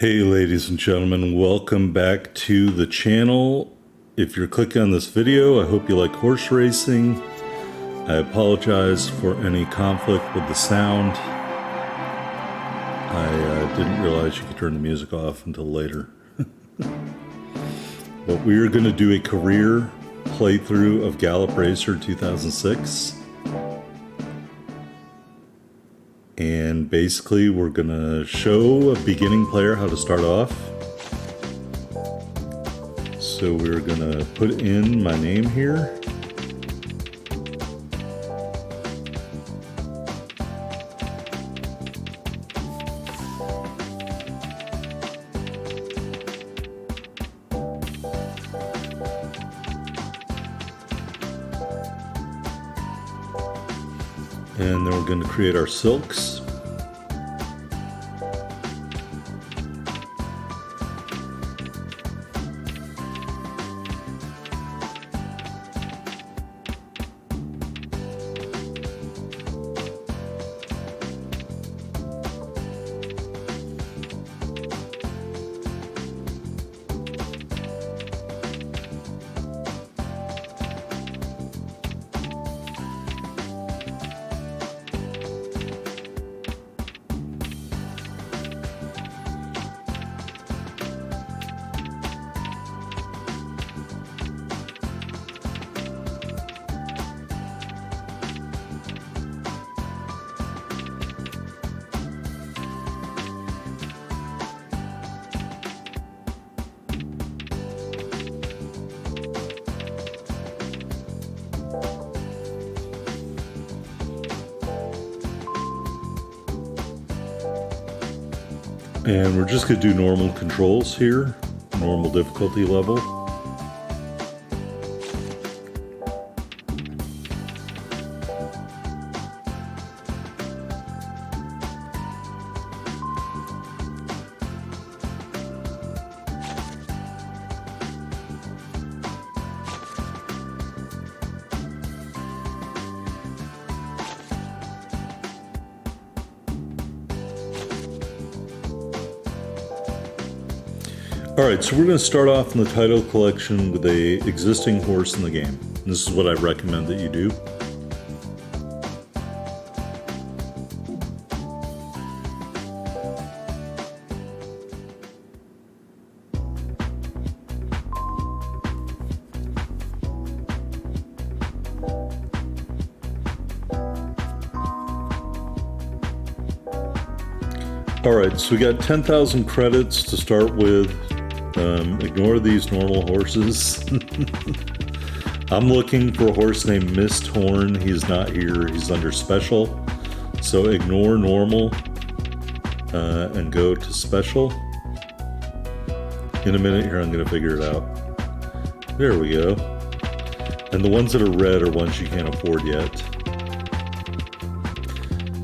Hey ladies and gentlemen, welcome back to the channel. If you're clicking on this video, I hope you like horse racing. I apologize for any conflict with the sound. I didn't realize you could turn the music off until later. But we are going to do a career playthrough of Gallop Racer 2006. And basically we're going to show a beginning player how to start off. So we're going to put in my name here. And then we're going to create our silks. And we're just going to do normal controls here, normal difficulty level. Alright, so we're going to start off in the title collection with a existing horse in the game. And this is what I recommend that you do. Alright, so we got 10,000 credits to start with. Ignore these normal horses. I'm looking for a horse named Mist Horn. He's not here. He's under special. So ignore normal and go to special. In a minute here, I'm going to figure it out. There we go. And the ones that are red are ones you can't afford yet.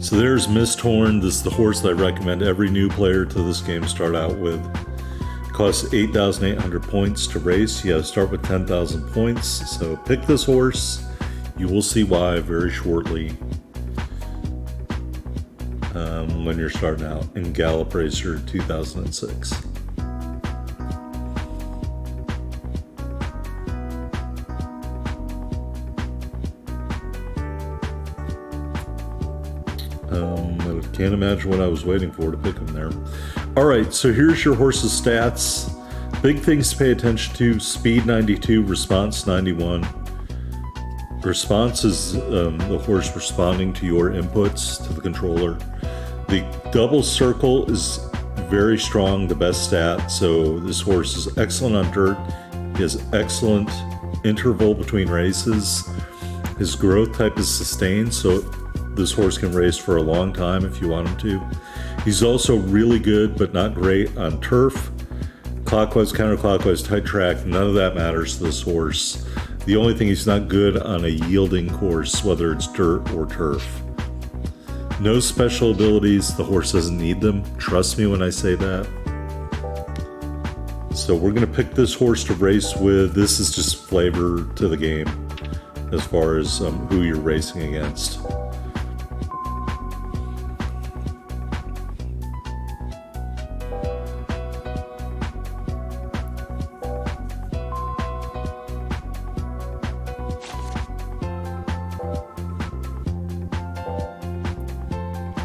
So there's Mist Horn. This is the horse that I recommend every new player to this game start out with. Costs 8,800 points to race. You gotta start with 10,000 points. So pick this horse. You will see why very shortly when you're starting out in Gallop Racer 2006. I can't imagine what I was waiting for to pick him there. Alright, so here's your horse's stats. Big things to pay attention to: speed 92, response 91. Response is the horse responding to your inputs to the controller. The double circle is very strong, the best stat. So this horse is excellent on dirt. He has excellent interval between races. His growth type is sustained, so this horse can race for a long time if you want him to. He's also really good, but not great on turf. Clockwise, counterclockwise, tight track, none of that matters to this horse. The only thing he's not good on a yielding course, whether it's dirt or turf. No special abilities, the horse doesn't need them. Trust me when I say that. So we're gonna pick this horse to race with. This is just flavor to the game as far as who you're racing against.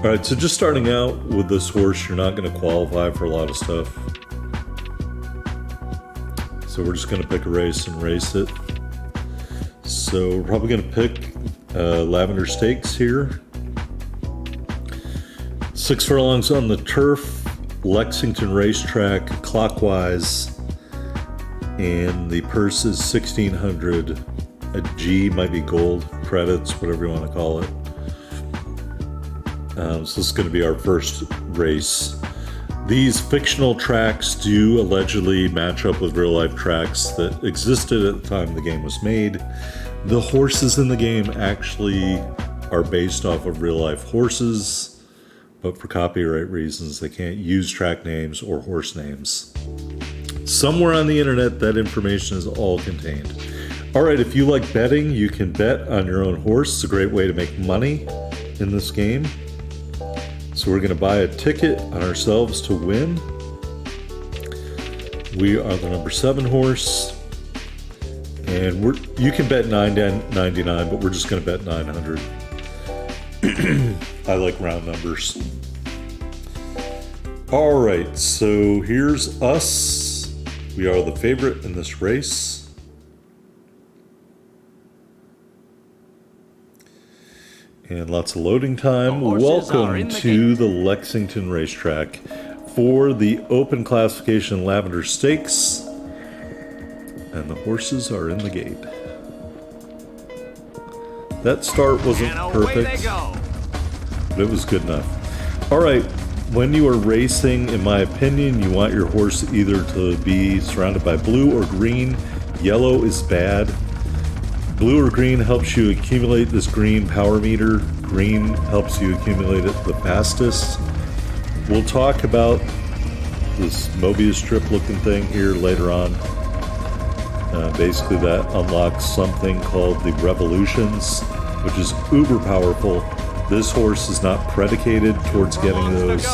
All right, so just starting out with this horse, you're not going to qualify for a lot of stuff. So we're just going to pick a race and race it. So we're probably going to pick Lavender Stakes here. 6 furlongs on the turf, Lexington Racetrack, clockwise, and the purse is 1,600. A G might be gold credits, whatever you want to call it. So this is going to be our first race. These fictional tracks do allegedly match up with real-life tracks that existed at the time the game was made. The horses in the game actually are based off of real-life horses, but for copyright reasons, they can't use track names or horse names. Somewhere on the internet, that information is all contained. All right, if you like betting, you can bet on your own horse. It's a great way to make money in this game. So we're going to buy a ticket on ourselves to win. We are the number 7 horse. And you can bet $9.99, but we're just going to bet 900. I like round numbers. All right, so here's us. We are the favorite in this race. And lots of loading time. Welcome to the Lexington Racetrack for the open classification Lavender Stakes. And the horses are in the gate. That start wasn't perfect, but it was good enough. All right, when you are racing, in my opinion, you want your horse either to be surrounded by blue or green. Yellow is bad. Blue or green helps you accumulate this green power meter. Green helps you accumulate it the fastest. We'll talk about this Mobius strip looking thing here later on. Basically that unlocks something called the Revolutions, which is uber powerful. This horse is not predicated towards getting those,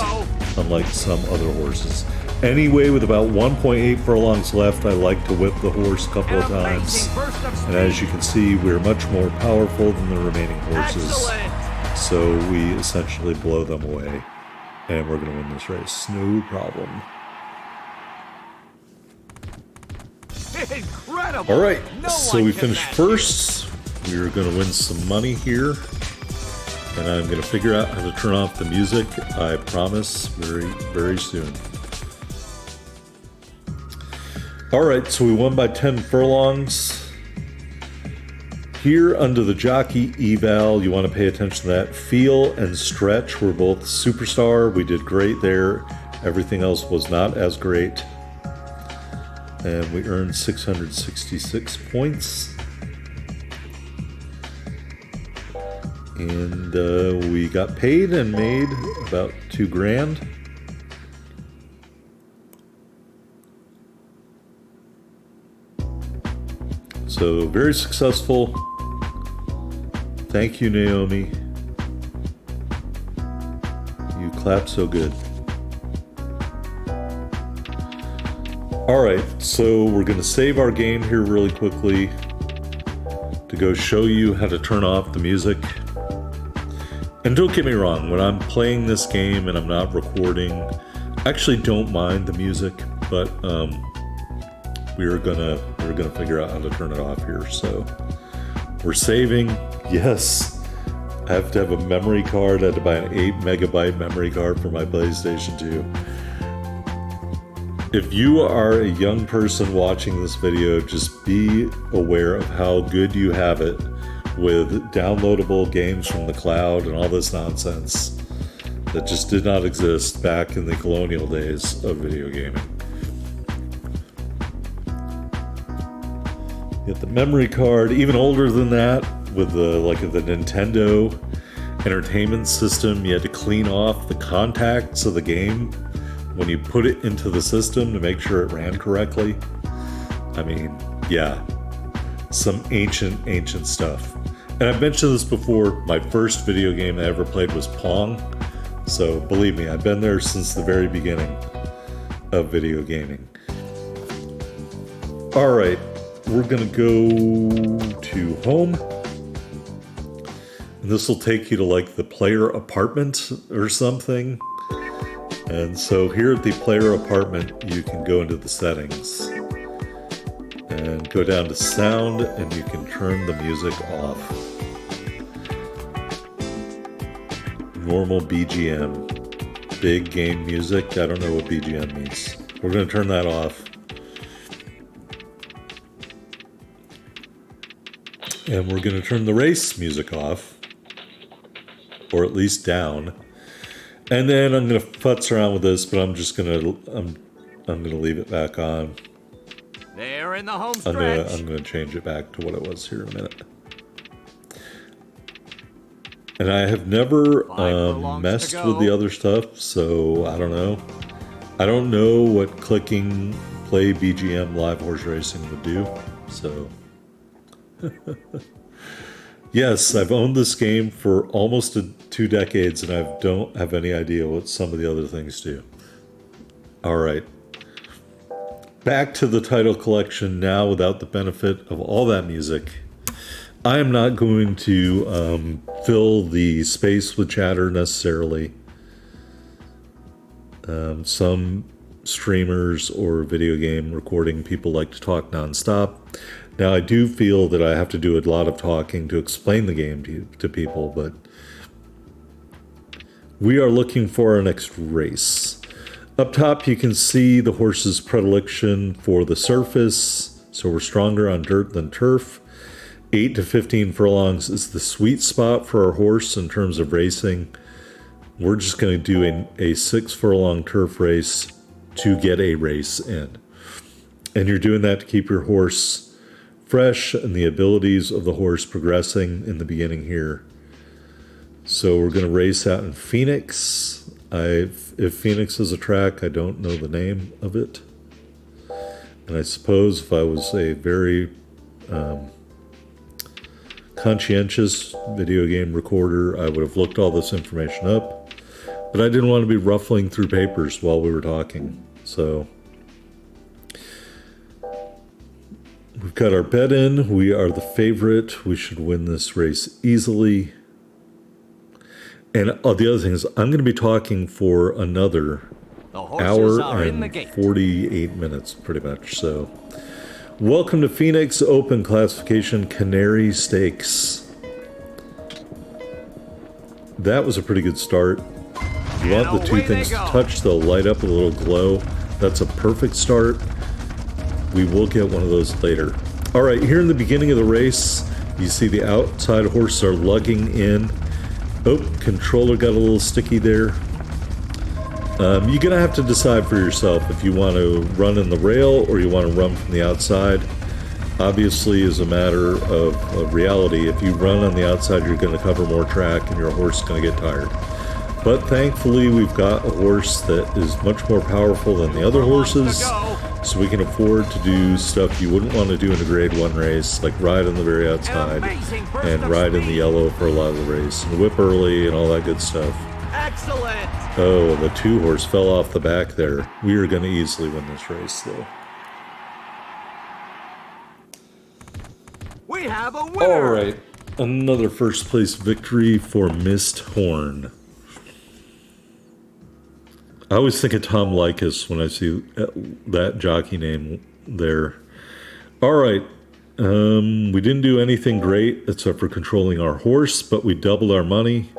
unlike some other horses. Anyway, with about 1.8 furlongs left, I like to whip the horse a couple of times. And as you can see, we're much more powerful than the remaining horses. So we essentially blow them away. And we're going to win this race. No problem. Incredible. All right, so we finished first. We're going to win some money here. And I'm going to figure out how to turn off the music, I promise, very, very soon. All right, so we won by 10 furlongs. Here under the jockey eval, you want to pay attention to that. Feel and stretch were both superstar. We did great there. Everything else was not as great. And we earned 666 points. And we got paid and made about $2,000. So very successful. Thank you, Naomi. You clap so good. All right, so we're going to save our game here really quickly to go show you how to turn off the music. And don't get me wrong, when I'm playing this game and I'm not recording, I actually don't mind the music, but we're gonna figure out how to turn it off here. So we're saving. Yes, I have to have a memory card. I had to buy an 8 megabyte memory card for my PlayStation 2. If you are a young person watching this video, just be aware of how good you have it with downloadable games from the cloud and all this nonsense that just did not exist back in the colonial days of video gaming. You get the memory card, even older than that, with the Nintendo Entertainment System. You had to clean off the contacts of the game when you put it into the system to make sure it ran correctly. I mean, yeah, some ancient stuff. And I've mentioned this before, my first video game I ever played was Pong. So believe me, I've been there since the very beginning of video gaming. All right, we're gonna go to home. And this will take you to like the player apartment or something. And so here at the player apartment, you can go into the settings and go down to sound, and you can turn the music off. Normal BGM, big game music. I don't know what BGM means. We're going to turn that off. And we're going to turn the race music off, or at least down. And then I'm going to futz around with this, but I'm just going to I'm going to leave it back on. They're in the home stretch. I'm going to change it back to what it was here in a minute. And I have never messed with the other stuff, so I don't know. I don't know what clicking play BGM live horse racing would do. So yes, I've owned this game for almost 2 decades, and I don't have any idea what some of the other things do. All right. Back to the title collection now without the benefit of all that music. I am not going to fill the space with chatter necessarily. Some streamers or video game recording people like to talk nonstop. Now, I do feel that I have to do a lot of talking to explain the game to people, but we are looking for our next race. Up top, you can see the horse's predilection for the surface, so we're stronger on dirt than turf. 8 to 15 furlongs is the sweet spot for our horse in terms of racing. We're just going to do a 6 furlong turf race to get a race in. And you're doing that to keep your horse fresh and the abilities of the horse progressing in the beginning here. So we're going to race out in Phoenix. If Phoenix is a track, I don't know the name of it. And I suppose if I was a very conscientious video game recorder, I would have looked all this information up. But I didn't want to be ruffling through papers while we were talking. So we've got our bet in. We are the favorite. We should win this race easily. And the other thing is, I'm going to be talking for another hour and 48 minutes, pretty much. So, welcome to Phoenix Open Classification Canary Stakes. That was a pretty good start. You want the two things to touch, they'll light up a little glow. That's a perfect start. We will get one of those later. All right, here in the beginning of the race, you see the outside horses are lugging in. Oh, controller got a little sticky there. You're going to have to decide for yourself if you want to run in the rail or you want to run from the outside. Obviously, as a matter of reality, if you run on the outside, you're going to cover more track and your horse is going to get tired. But thankfully, we've got a horse that is much more powerful than the other horses, so we can afford to do stuff you wouldn't want to do in a grade 1 race, like ride on the very outside and ride in the yellow for a lot of the race, and whip early and all that good stuff. Excellent! Oh, the 2 horse fell off the back there. We are going to easily win this race, though. We have a winner! All right, another first place victory for Mist Horn. I always think of Tom Likas when I see that jockey name there. All right. We didn't do anything great except for controlling our horse, but we doubled our money.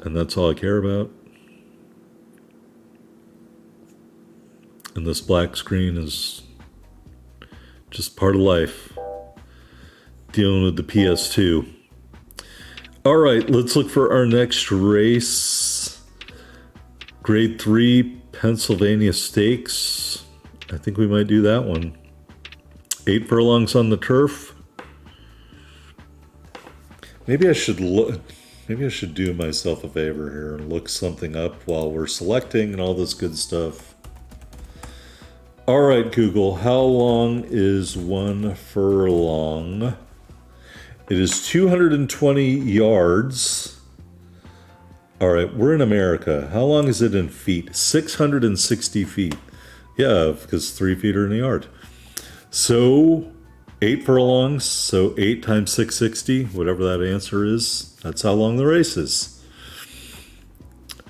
And that's all I care about. And this black screen is just part of life. Dealing with the PS2. All right, let's look for our next race. Grade 3 Pennsylvania Stakes. I think we might do that one. 8 furlongs on the turf. Maybe I should do myself a favor here and look something up while we're selecting and all this good stuff. All right, Google, how long is 1 furlong? It is 220 yards. All right, we're in America. How long is it in feet? 660 feet. Yeah, because 3 feet are in a yard. So 8 furlongs, so 8 times 660, whatever that answer is. That's how long the race is.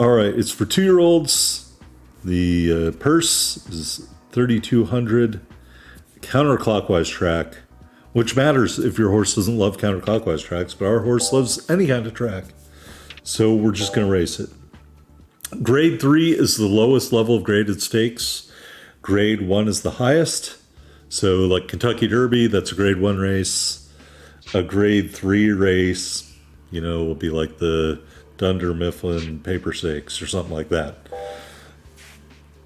All right, it's for 2-year-olds. The purse is 3,200. Counterclockwise track, which matters if your horse doesn't love counterclockwise tracks, but our horse loves any kind of track. So we're just going to race it. Grade 3 is the lowest level of graded stakes. Grade 1 is the highest. So like Kentucky Derby, that's a grade 1 race. A grade 3 race, will be like the Dunder Mifflin Paper Stakes or something like that.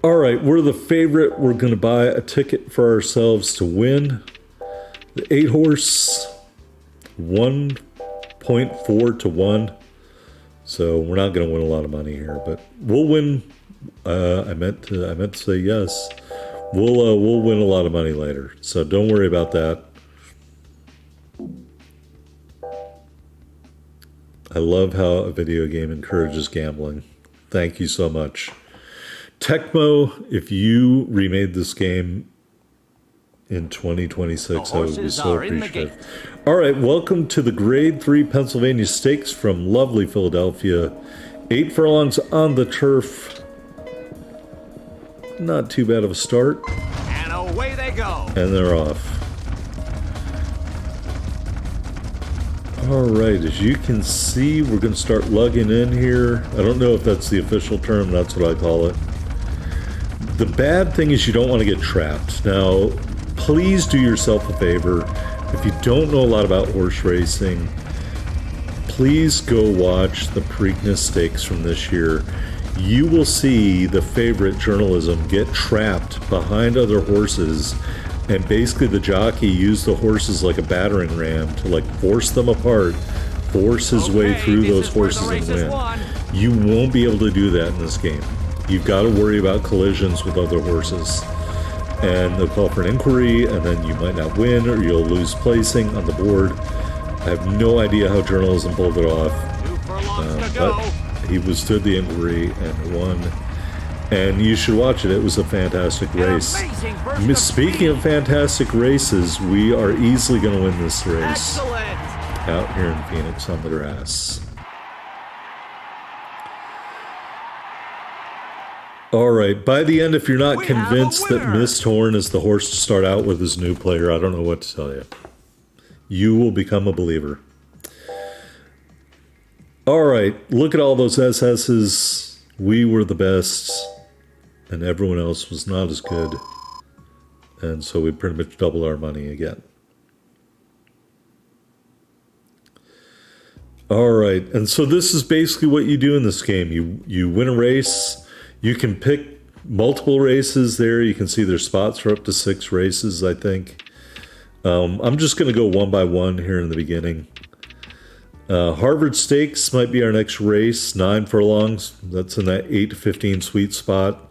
All right, we're the favorite. We're going to buy a ticket for ourselves to win. The 8-horse, 1.4 to 1. So we're not going to win a lot of money here, but we'll win. I meant to say yes. We'll win a lot of money later. So don't worry about that. I love how a video game encourages gambling. Thank you so much. Tecmo, if you remade this game in 2026, I would be so appreciative. All right, welcome to the Grade 3 Pennsylvania Stakes from lovely Philadelphia. 8 furlongs on the turf. Not too bad of a start. And away they go. And they're off. All right, as you can see, we're going to start lugging in here. I don't know if that's the official term. That's what I call it. The bad thing is you don't want to get trapped. Now, please do yourself a favor. If you don't know a lot about horse racing, please go watch the Preakness Stakes from this year. You will see the favorite journalism get trapped behind other horses, and basically the jockey used the horses like a battering ram to force them apart, force his way through those horses and win. You won't be able to do that in this game. You've got to worry about collisions with other horses. And they'll call for an inquiry, and then you might not win, or you'll lose placing on the board. I have no idea how journalism pulled it off. But he withstood the inquiry and won. And you should watch it. It was a fantastic race. Speaking of fantastic races, we are easily going to win this race. Out here in Phoenix on the grass. All right, by the end, if you're not convinced that Miss Torn is the horse to start out with as new player, I don't know what to tell you. You will become a believer. All right, look at all those SS's. We were the best, and everyone else was not as good. And so we pretty much doubled our money again. All right, and so this is basically what you do in this game. You win a race. You can pick multiple races there. You can see there's spots for up to 6 races, I think. I'm just going to go one by one here in the beginning. Harvard Stakes might be our next race, 9 furlongs. That's in that 8 to 15 sweet spot.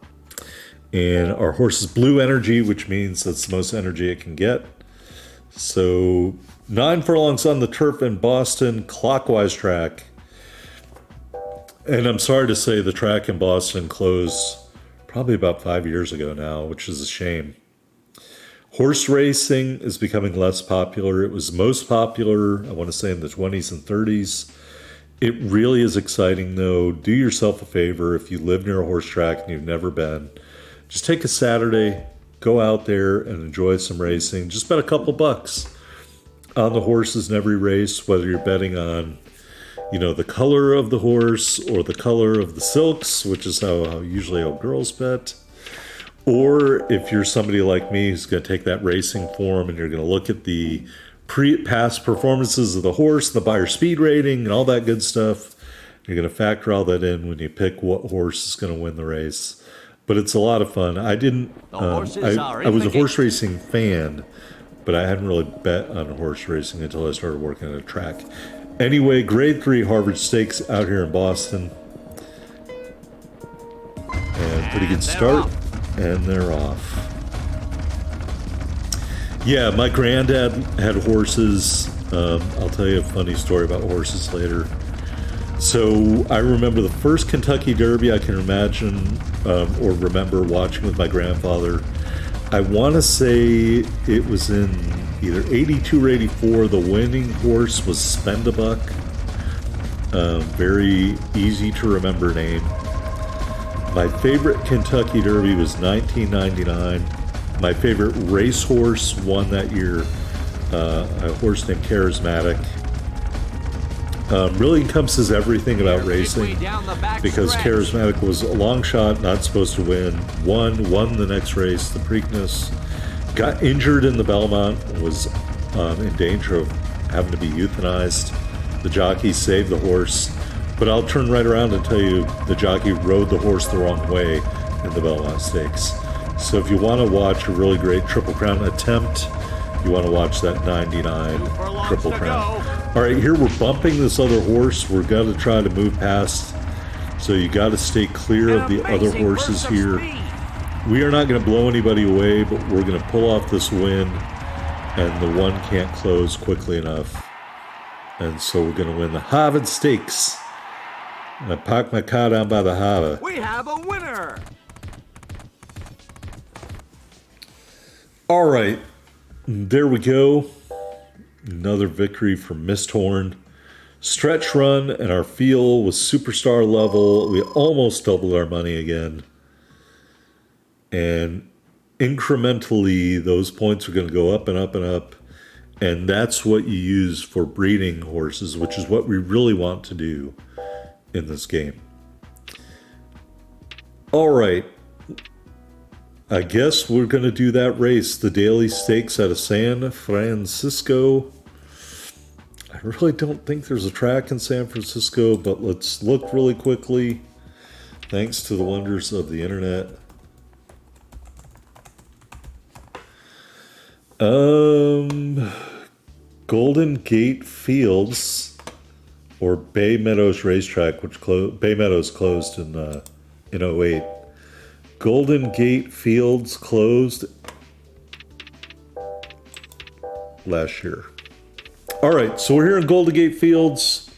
And our horse is Blue Energy, which means that's the most energy it can get. So 9 furlongs on the turf in Boston, clockwise track. And I'm sorry to say the track in Boston closed probably about 5 years ago now, which is a shame. Horse racing is becoming less popular. It was most popular, I want to say, in the 20s and 30s. It really is exciting, though. Do yourself a favor if you live near a horse track and you've never been. Just take a Saturday, go out there and enjoy some racing. Just bet a couple bucks on the horses in every race, whether you're betting on the color of the horse or the color of the silks, which is how usually how girls bet. Or if you're somebody like me who's going to take that racing form and you're going to look at the past performances of the horse, the buyer speed rating, and all that good stuff, you're going to factor all that in when you pick what horse is going to win the race. But it's a lot of fun. I was a horse racing fan, but I hadn't really bet on horse racing until I started working at a track. Anyway, Grade 3 Harvard Stakes out here in Boston. And pretty good start. And they're off. Yeah, my granddad had horses. I'll tell you a funny story about horses later. So I remember the first Kentucky Derby I can imagine or remember watching with my grandfather. I want to say it was in either 82 or 84. The winning horse was Spendabuck. Very easy to remember name. My favorite Kentucky Derby was 1999. My favorite racehorse won that year, a horse named Charismatic. Really encompasses everything about racing, because Charismatic was a long shot, not supposed to win. Won the next race, the Preakness. Got injured in the Belmont, was in danger of having to be euthanized. The jockey saved the horse, but I'll turn right around and tell you the jockey rode the horse the wrong way in the Belmont Stakes. So if you want to watch a really great Triple Crown attempt, you want to watch that 99 Triple Crown. All right, here we're bumping this other horse. We're going to try to move past, so you got to stay clear of the other horses here. We are not going to blow anybody away, but we're going to pull off this win, and the one can't close quickly enough. And so we're going to win the Harvard Stakes. I parked my car down by the harbor. We have a winner. All right, there we go. Another victory for Misthorn. Stretch run, and our field was superstar level. We almost doubled our money again. And incrementally, those points are going to go up and up and up. And that's what you use for breeding horses, which is what we really want to do in this game. All right. I guess we're going to do that race, the Daily Stakes out of San Francisco. I really don't think there's a track in San Francisco, but let's look really quickly. Thanks to the wonders of the internet. Golden Gate Fields, or Bay Meadows Racetrack, which Bay Meadows closed in 08. Golden Gate Fields closed last year. All right, so we're here in Golden Gate Fields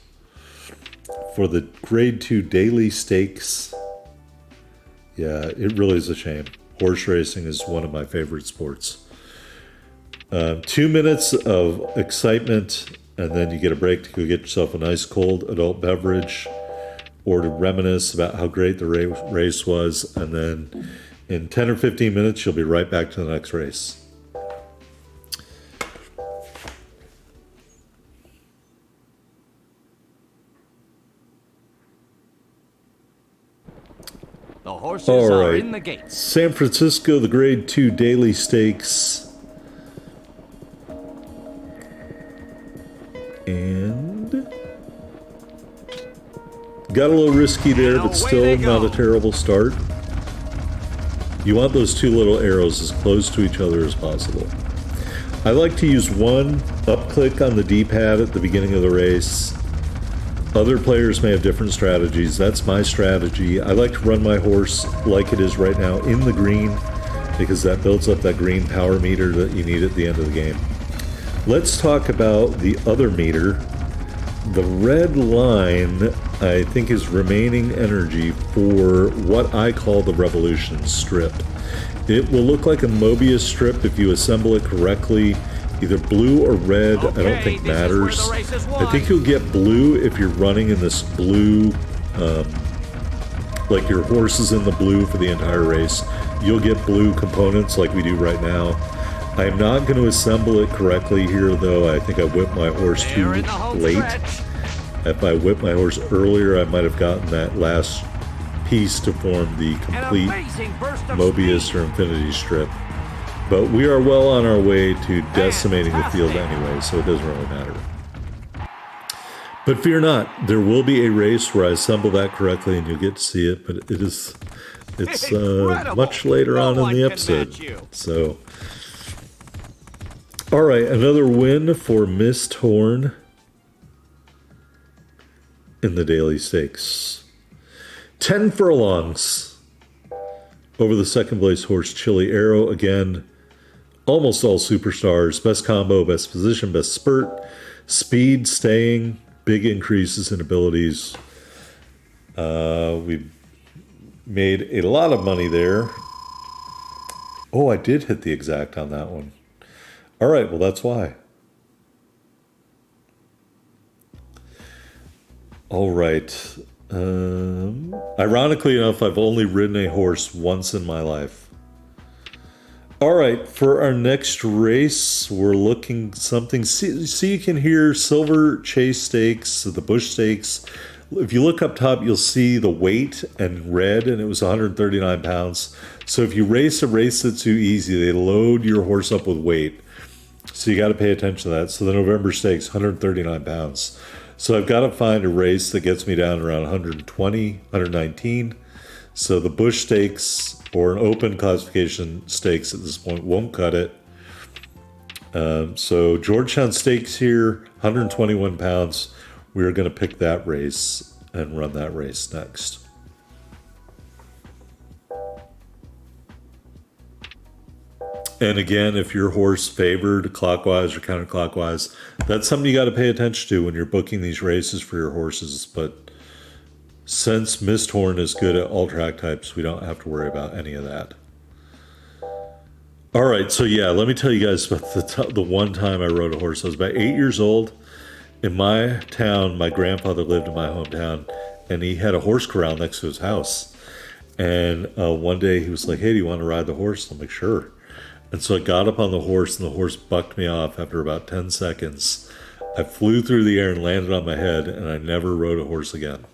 for the Grade 2 Daily Stakes. Yeah, it really is a shame. Horse racing is one of my favorite sports. 2 minutes of excitement, and then you get a break to go get yourself a nice cold adult beverage, or to reminisce about how great the race was, and then in 10 or 15 minutes, you'll be right back to the next race. The horses All are right. in the gates. San Francisco, the Grade 2 Daily Stakes. And got a little risky there, but still not a terrible start. You want those two little arrows as close to each other as possible. I like to use one up click on the D-pad at the beginning of the race. Other players may have different strategies. That's my strategy. I like to run my horse like it is right now in the green, because that builds up that green power meter that you need at the end of the game. Let's talk about the other meter. The red line, I think, is remaining energy for what I call the Revolution strip. It will look like a Mobius strip if you assemble it correctly. Either blue or red, I don't think matters. I think you'll get blue if you're running in this blue, like your horse is in the blue for the entire race. You'll get blue components like we do right now. I'm not going to assemble it correctly here, though. I think I whipped my horse too late. If I whipped my horse earlier, I might have gotten that last piece to form the complete Mobius or Infinity strip. But we are well on our way to decimating the field anyway, so it doesn't really matter. But fear not, there will be a race where I assemble that correctly and you'll get to see it, but it's much later on in the episode. So, all right, another win for Misthorn in the Daily Stakes. 10 furlongs over the second place horse, Chili Arrow. Again, almost all superstars. Best combo, best position, best spurt, speed, staying, big increases in abilities. We made a lot of money there. Oh, I did hit the exact on that one. All right, well, that's why. All right. Ironically enough, I've only ridden a horse once in my life. All right, for our next race, we're looking something. See, you can hear Silver Chase Stakes, the Bush Stakes. If you look up top, you'll see the weight and red, and it was 139 pounds. So if you race a race that's too easy, they load your horse up with weight. So you got to pay attention to that. So the November Stakes, 139 pounds. So I've got to find a race that gets me down around 120, 119. So the Bush Stakes or an open classification stakes at this point won't cut it. So Georgetown Stakes here, 121 pounds. We're going to pick that race and run that race next. And again, if your horse favored clockwise or counterclockwise, that's something you got to pay attention to when you're booking these races for your horses. But since Mist Horn is good at all track types, we don't have to worry about any of that. All right, so yeah, let me tell you guys about the one time I rode a horse. I was about 8 years old. In my town, my grandfather lived in my hometown, and he had a horse corral next to his house. And one day he was like, "Hey, do you want to ride the horse?" I'm like, "Sure." And so I got up on the horse, and the horse bucked me off after about 10 seconds. I flew through the air and landed on my head, and I never rode a horse again.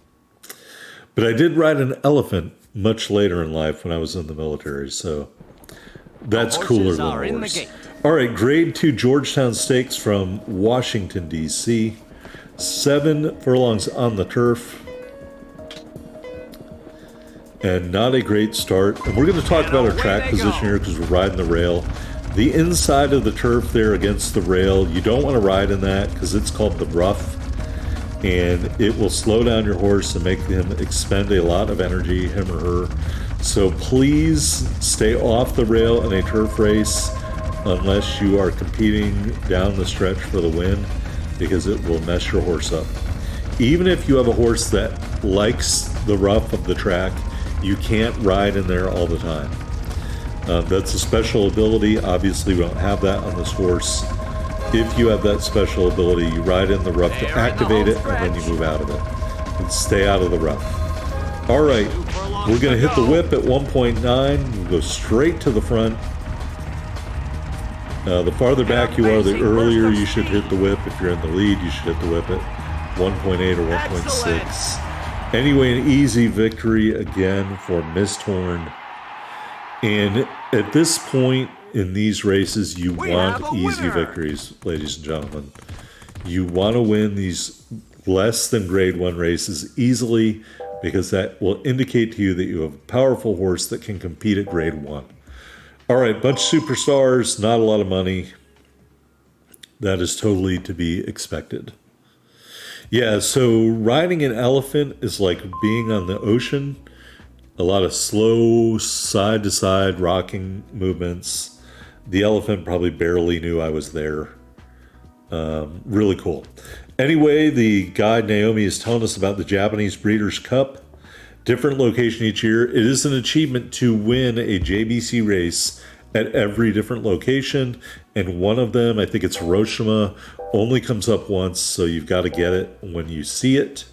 But I did ride an elephant much later in life when I was in the military, so that's cooler than a horse. All right, grade 2 Georgetown Stakes from Washington, D.C. 7 furlongs on the turf. And not a great start. And we're going to talk about our track position here because we're riding the rail. The inside of the turf there against the rail, you don't want to ride in that because it's called the rough. And it will slow down your horse and make him expend a lot of energy, him or her. So please stay off the rail in a turf race unless you are competing down the stretch for the win, because it will mess your horse up. Even if you have a horse that likes the rough of the track, you can't ride in there all the time. That's a special ability. Obviously, we don't have that on this horse. If you have that special ability, you ride in the rough to activate it, and then you move out of it. And stay out of the rough. All right, we're going to hit the whip at 1.9. We'll go straight to the front. The farther back you are, the earlier you should hit the whip. If you're in the lead, you should hit the whip at 1.8 or 1.6. Anyway, an easy victory again for Mist Horn. And at this point in these races, you want easy victories, ladies and gentlemen. You want to win these less than grade 1 races easily, because that will indicate to you that you have a powerful horse that can compete at grade 1. All right, bunch of superstars, not a lot of money. That is totally to be expected. Yeah, so riding an elephant is like being on the ocean. A lot of slow side-to-side rocking movements. The elephant probably barely knew I was there. Really cool. Anyway, the guide Naomi is telling us about the Japanese Breeders' Cup. Different location each year. It is an achievement to win a JBC race at every different location. And one of them, I think it's Hiroshima, only comes up once. So you've got to get it when you see it.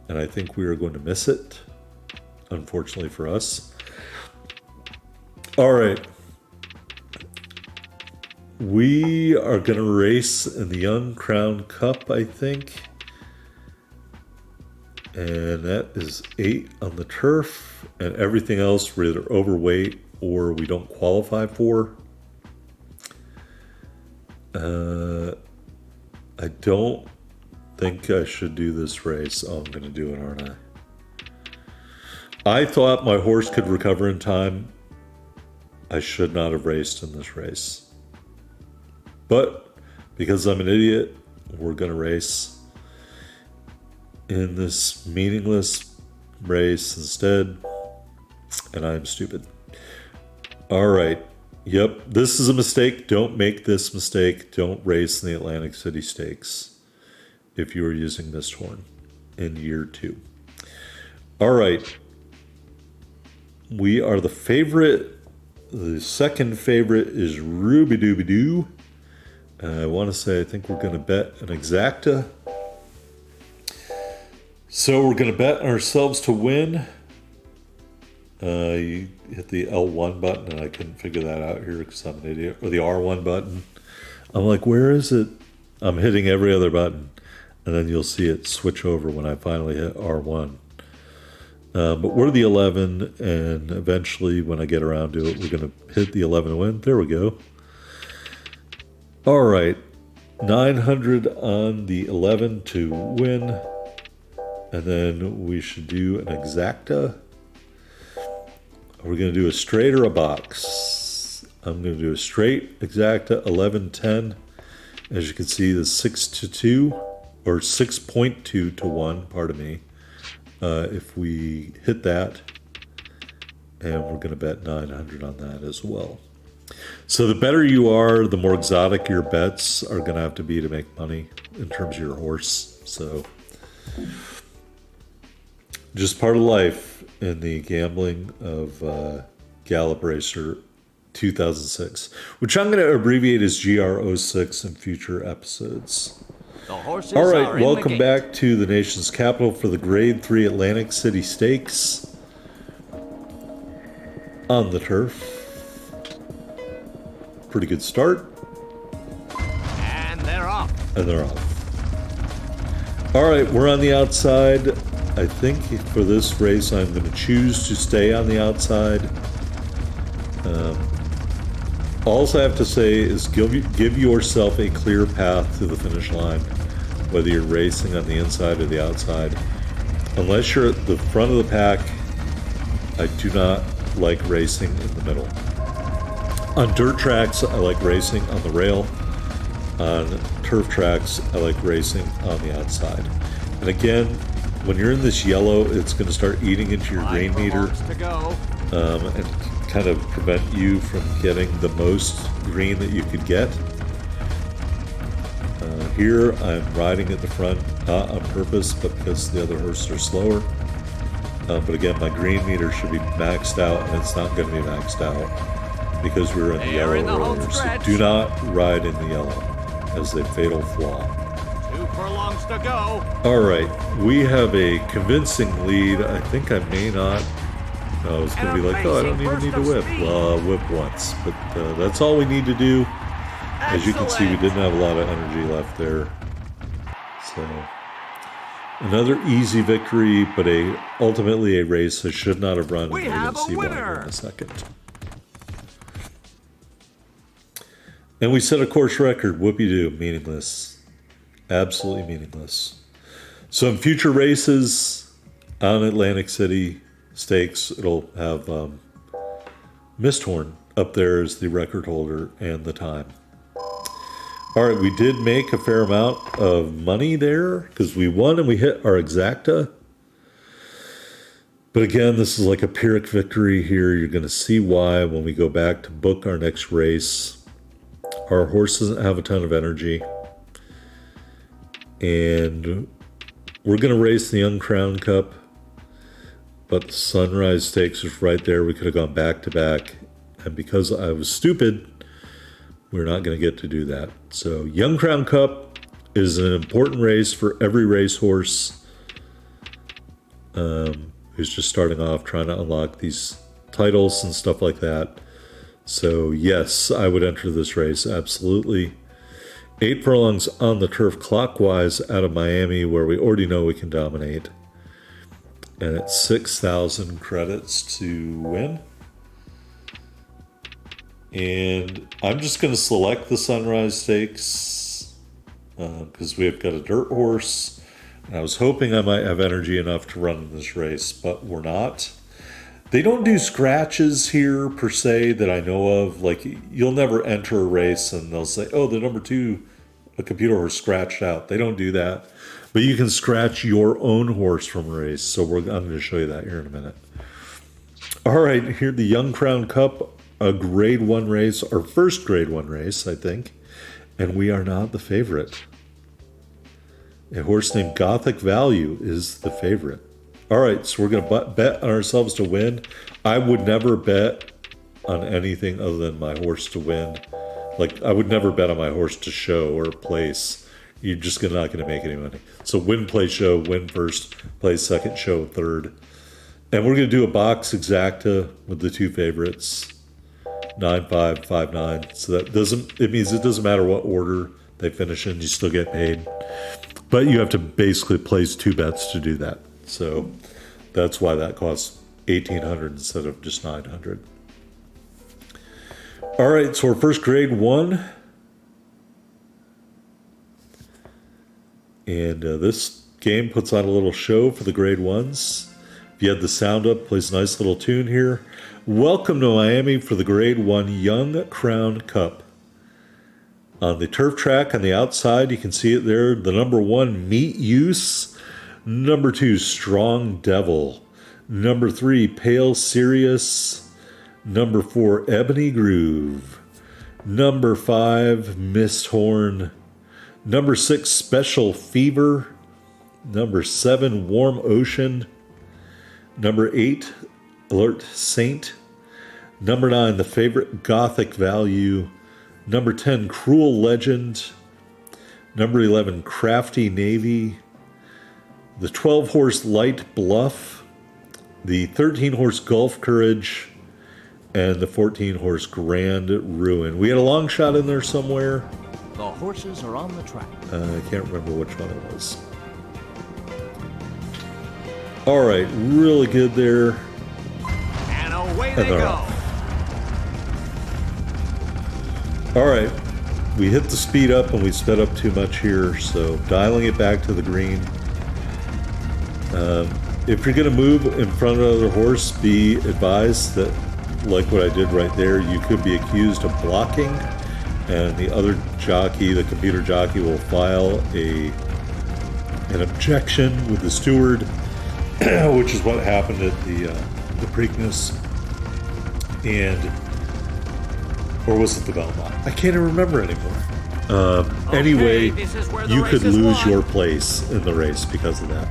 And I think we are going to miss it, unfortunately for us. All right. We are going to race in the Young Crown Cup, I think. And that is 8 on the turf. And everything else we're either overweight or we don't qualify for. I don't think I should do this race. Oh, I'm going to do it, aren't I? I thought my horse could recover in time. I should not have raced in this race. But because I'm an idiot, we're going to race in this meaningless race instead. And I'm stupid. All right. Yep. This is a mistake. Don't make this mistake. Don't race in the Atlantic City Stakes if you are using Mist Horn in year 2. All right. We are the favorite. The second favorite is Ruby Dooby Doo. I want to say I think we're going to bet an exacta. So we're going to bet ourselves to win. You hit the L1 button, and I couldn't figure that out here because I'm an idiot. Or the R1 button. I'm like, where is it? I'm hitting every other button. And then you'll see it switch over when I finally hit R1. But we're the 11, and eventually when I get around to it, we're going to hit the 11 and win. There we go. All right. 900 on the 11 to win. And then we should do an exacta. We're going to do a straight or a box. I'm going to do a straight exacta 11-10. As you can see, the 6 to 2 or 6.2 to 1, pardon me. If we hit that, and we're going to bet 900 on that as well. So the better you are, the more exotic your bets are going to have to be to make money in terms of your horse. So just part of life in the gambling of Gallop Racer 2006, which I'm going to abbreviate as GR06 in future episodes. The horses All right, are in welcome the gate. back to the nation's capital for the Grade 3 Atlantic City Stakes on the turf. Pretty good start. And they're off. And they're off. All right, we're on the outside. I think for this race, I'm going to choose to stay on the outside. All I have to say is give yourself a clear path to the finish line, whether you're racing on the inside or the outside. Unless you're at the front of the pack, I do not like racing in the middle. On dirt tracks, I like racing on the rail. On turf tracks, I like racing on the outside. And again, when you're in this yellow, it's going to start eating into your green meter To go. and kind of prevent you from getting the most green that you could get. Here, I'm riding at the front, not on purpose, but because the other horses are slower. But again, my green meter should be maxed out, and it's not going to be maxed out because we're in the They're yellow in the home earlier. So stretch. do not ride in the yellow as a fatal flaw. 2 furlongs to go. All right, we have a convincing lead. I think I may not. I was going to be like, oh, I don't even need to whip. Well, I'll whip once, but that's all we need to do. As you can see, we didn't have a lot of energy left there. So another easy victory, but ultimately a race I should not have run. We and we're have going to see a why winner. here in a second. And we set a course record. Whoopie-doo, meaningless. Absolutely meaningless. So in future races on Atlantic City Stakes, it'll have Misthorn up there as the record holder and the time. All right, we did make a fair amount of money there because we won and we hit our exacta. But again, this is like a Pyrrhic victory here. You're going to see why when we go back to book our next race. Our horse doesn't have a ton of energy. And we're going to race the Young Crown Cup. But the Sunrise Stakes was right there. We could have gone back to back. And because I was stupid, we're not going to get to do that. So Young Crown Cup is an important race for every racehorse who's just starting off trying to unlock these titles and stuff like that. So yes, I would enter this race, absolutely. 8 furlongs on the turf clockwise out of Miami, where we already know we can dominate. And it's 6,000 credits to win. And I'm just going to select the Sunrise Stakes because we've got a dirt horse. And I was hoping I might have energy enough to run in this race, but we're not. They don't do scratches here per se that I know of. Like, you'll never enter a race and they'll say, oh, the number 2, a computer horse scratched out. They don't do that. But you can scratch your own horse from a race. So I'm going to show you that here in a minute. All right, here the Young Crown Cup. A grade 1 race, our first grade 1 race, I think, and we are not the favorite. A horse named Gothic Value is the favorite. All right, so we're going to bet on ourselves to win. I would never bet on anything other than my horse to win. Like, I would never bet on my horse to show or place. You're just not going to make any money. So win, play, show, win first, play second, show third. And we're going to do a box exacta with the two favorites, 9-5, 5-9. So that doesn't, it means it doesn't matter what order they finish in, you still get paid. But you have to basically place two bets to do that. So that's why that costs $1,800 instead of just $900. All right, so our first grade 1. And this game puts on a little show for the grade 1s. If you had the sound up, plays a nice little tune here. Welcome to Miami for the grade 1 Young Crown Cup. On the turf track on the outside, you can see it there. The number 1, Meat Use. Number 2, Strong Devil. Number 3, Pale Sirius. Number 4, Ebony Groove. Number 5, Mist Horn. Number 6, Special Fever. Number 7, Warm Ocean. Number 8, Alert Saint. Number 9, The Favorite Gothic Value. Number 10, Cruel Legend. Number 11, Crafty Navy. The 12-horse Light Bluff. The 13-horse Gulf Courage. And the 14-horse Grand Ruin. We had a long shot in there somewhere. The horses are on the track. I can't remember which one it was. All right, really good there. And away And they they're go. off. All right, we hit the speed up and we sped up too much here, so dialing it back to the green. If you're going to move in front of another horse, be advised that, like what I did right there, you could be accused of blocking, and the other jockey, the computer jockey, will file an objection with the steward, which is what happened at the Preakness, or was it the Belmont? I can't even remember anymore. Anyway, this is where the you race could is lose won. your place in the race because of that.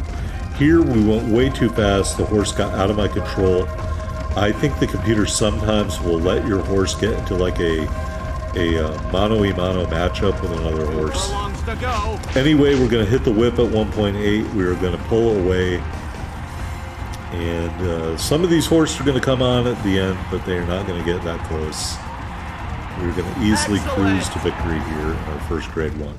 Here, we went way too fast. The horse got out of my control. I think the computer sometimes will let your horse get into like a mano-a-mano matchup with another horse. Furlongs to go. Anyway, we're going to hit the whip at 1.8. We are going to pull away. And some of these horses are going to come on at the end, but they are not going to get that close. We're going to easily cruise to victory here in our first grade 1.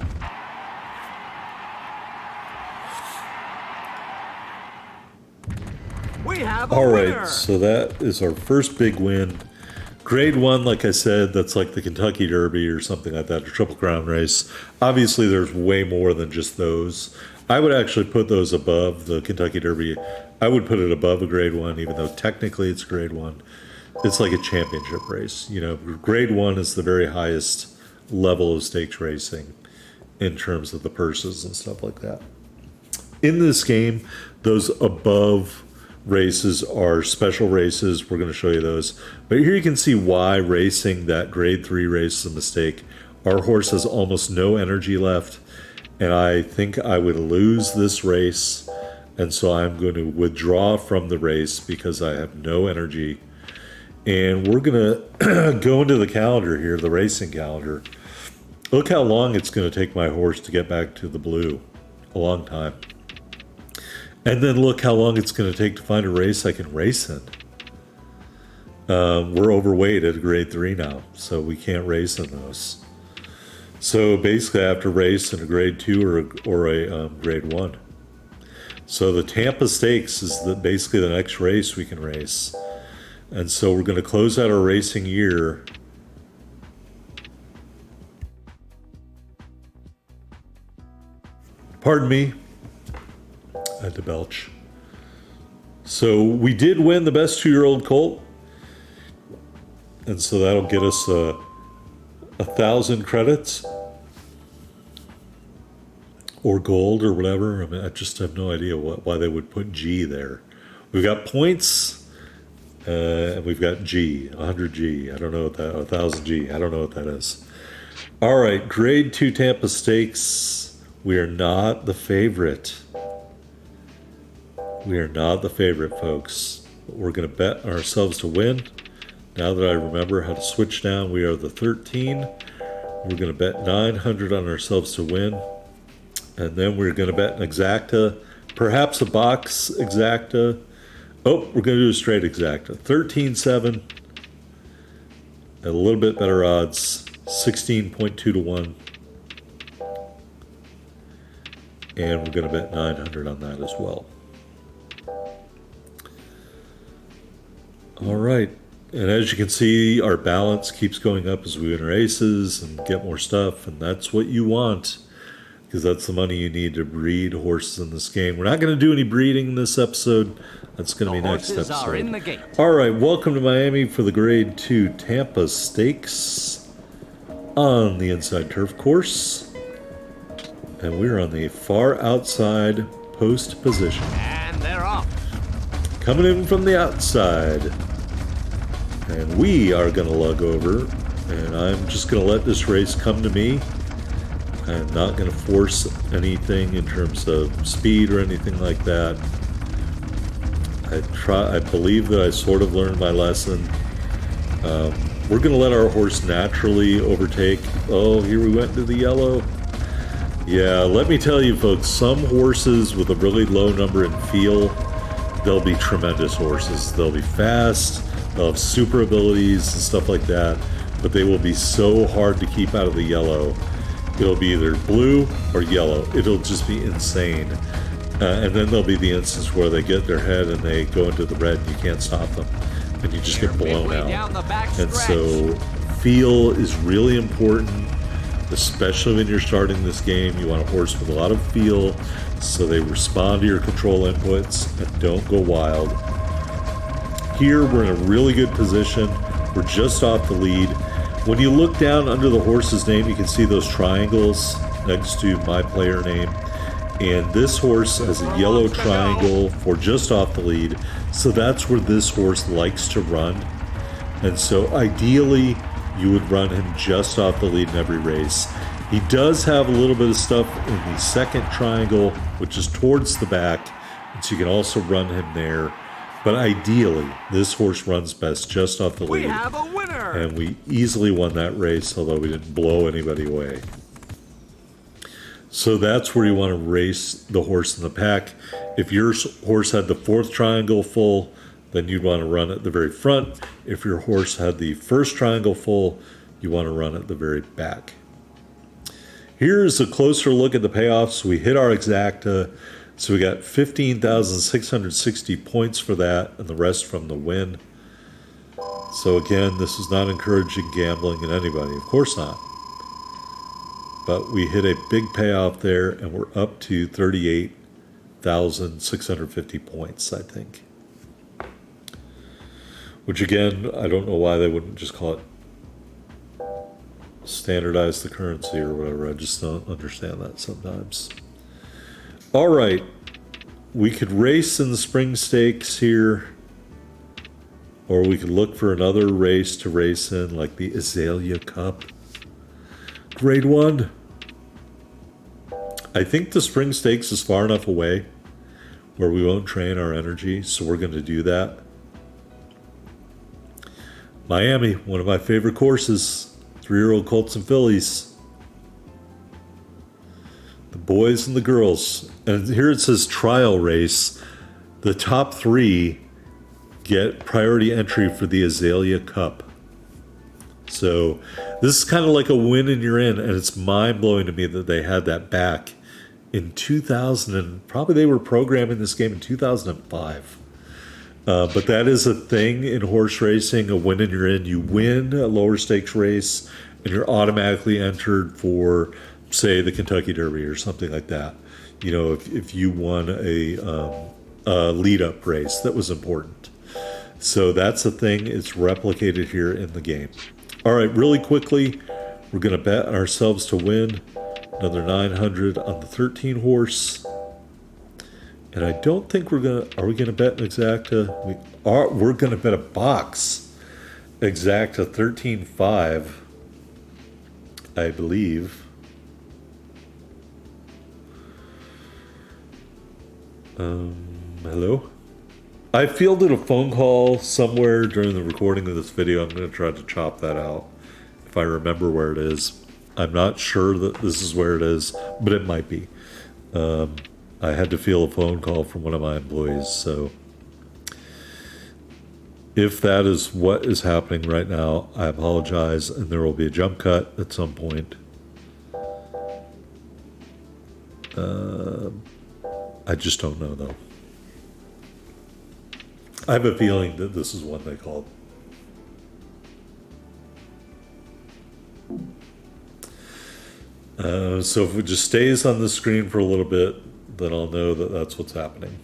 We have a All winner. right, so that is our first big win. Grade 1, like I said, that's like the Kentucky Derby or something like that, a Triple Crown race. Obviously, there's way more than just those. I would actually put those above the Kentucky Derby. I would put it above a grade 1, even though technically it's grade 1. It's like a championship race. You know, grade 1 is the very highest level of stakes racing in terms of the purses and stuff like that. In this game, those above races are special races. We're going to show you those. But here you can see why racing that grade 3 race is a mistake. Our horse has almost no energy left, and I think I would lose this race, and so I'm going to withdraw from the race because I have no energy. And we're going to go into the calendar here, the racing calendar. Look how long it's going to take my horse to get back to the blue. A long time. And then look how long it's going to take to find a race I can race in. We're overweight at grade 3 now, so we can't race in those. So basically I have to race in a grade 2 or a grade 1. So the Tampa Stakes is basically the next race we can race. And so we're going to close out our racing year. Pardon me. I had to belch. So we did win the best 2-year-old colt. And so that'll get us 1,000 credits. Or gold or whatever. I mean, I just have no idea why they would put G there. We've got points. And we've got G, 100 G. I don't know what that, 1,000 G. I don't know what that is. All right, grade 2 Tampa Stakes. We are not the favorite. We are not the favorite, folks. But we're going to bet ourselves to win. Now that I remember how to switch down, we are the 13. We're going to bet 900 on ourselves to win. And then we're going to bet an exacta, perhaps a box exacta. Oh, we're going to do a straight exacta. 13-7. A little bit better odds. 16.2 to 1. And we're going to bet 900 on that as well. All right. And as you can see, our balance keeps going up as we win our aces and get more stuff. And that's what you want, because that's the money you need to breed horses in this game. We're not going to do any breeding in this episode. That's going to be next Horses episode. are in the gate. All right. Welcome to Miami for the Grade 2 Tampa Stakes on the Inside Turf course. And we're on the far outside post position. And they're off. Coming in from the outside. And we are going to lug over. And I'm just going to let this race come to me. I'm not going to force anything in terms of speed or anything like that. I believe that I sort of learned my lesson. We're going to let our horse naturally overtake. Oh, here we went to the yellow. Yeah, let me tell you, folks, some horses with a really low number in feel, they'll be tremendous horses. They'll be fast, they'll have super abilities and stuff like that, but they will be so hard to keep out of the yellow. It'll be either blue or yellow. It'll just be insane. And then there'll be the instance where they get their head and they go into the red and you can't stop them. And you just get blown out. And so feel is really important, especially when you're starting this game. You want a horse with a lot of feel so they respond to your control inputs and don't go wild. Here we're in a really good position. We're just off the lead. When you look down under the horse's name, you can see those triangles next to my player name. And this horse has a yellow triangle for just off the lead. So that's where this horse likes to run. And so ideally, you would run him just off the lead in every race. He does have a little bit of stuff in the second triangle, which is towards the back. And so you can also run him there. But ideally, this horse runs best just off the lead. We have a winner! And we easily won that race, although we didn't blow anybody away. So that's where you want to race the horse in the pack. If your horse had the fourth triangle full, then you'd want to run at the very front. If your horse had the first triangle full, you want to run at the very back. Here's a closer look at the payoffs. We hit our exacta. So we got 15,660 points for that, and the rest from the win. So again, this is not encouraging gambling in anybody. Of course not. But we hit a big payoff there, and we're up to 38,650 points, I think. Which again, I don't know why they wouldn't just call it standardize the currency or whatever. I just don't understand that sometimes. All right, we could race in the spring stakes here, or we could look for another race to race in, like the Azalea Cup. Grade 1. I think the spring stakes is far enough away where we won't drain our energy, so we're going to do that. Miami, one of my favorite courses. 3-year-old colts and fillies. The boys and the girls. And here it says trial race. The top 3 get priority entry for the Azalea Cup. So this is kind of like a win and you're in, and it's mind-blowing to me that they had that back in 2000, and probably they were programming this game in 2005. But that is a thing in horse racing, a win and you're in. You win a lower stakes race, and you're automatically entered for, say, the Kentucky Derby or something like that. You know, if you won a lead-up race that was important. So that's a thing. It's replicated here in the game. All right, really quickly, we're going to bet ourselves to win. Another 900 on the 13 horse. And I don't think we're going to... Are we going to bet an exacta? We're going to bet a box. Exacta 13.5, I believe. Hello? I fielded a phone call somewhere during the recording of this video. I'm going to try to chop that out if I remember where it is. I'm not sure that this is where it is, but it might be. I had to feel a phone call from one of my employees, so if that is what is happening right now, I apologize, and there will be a jump cut at some point. I just don't know, though. I have a feeling that this is what they called. So if it just stays on the screen for a little bit, then I'll know that that's what's happening.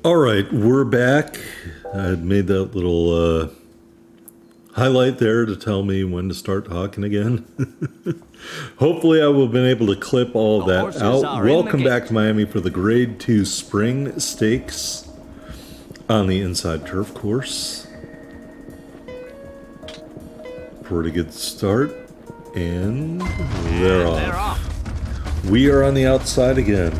All right, we're back. I made that little highlight there to tell me when to start talking again. Hopefully I will have been able to clip all of that out. Welcome back to Miami for the Grade 2 Spring Stakes on the Inside Turf course. Pretty good start. And they're off. We are on the outside again.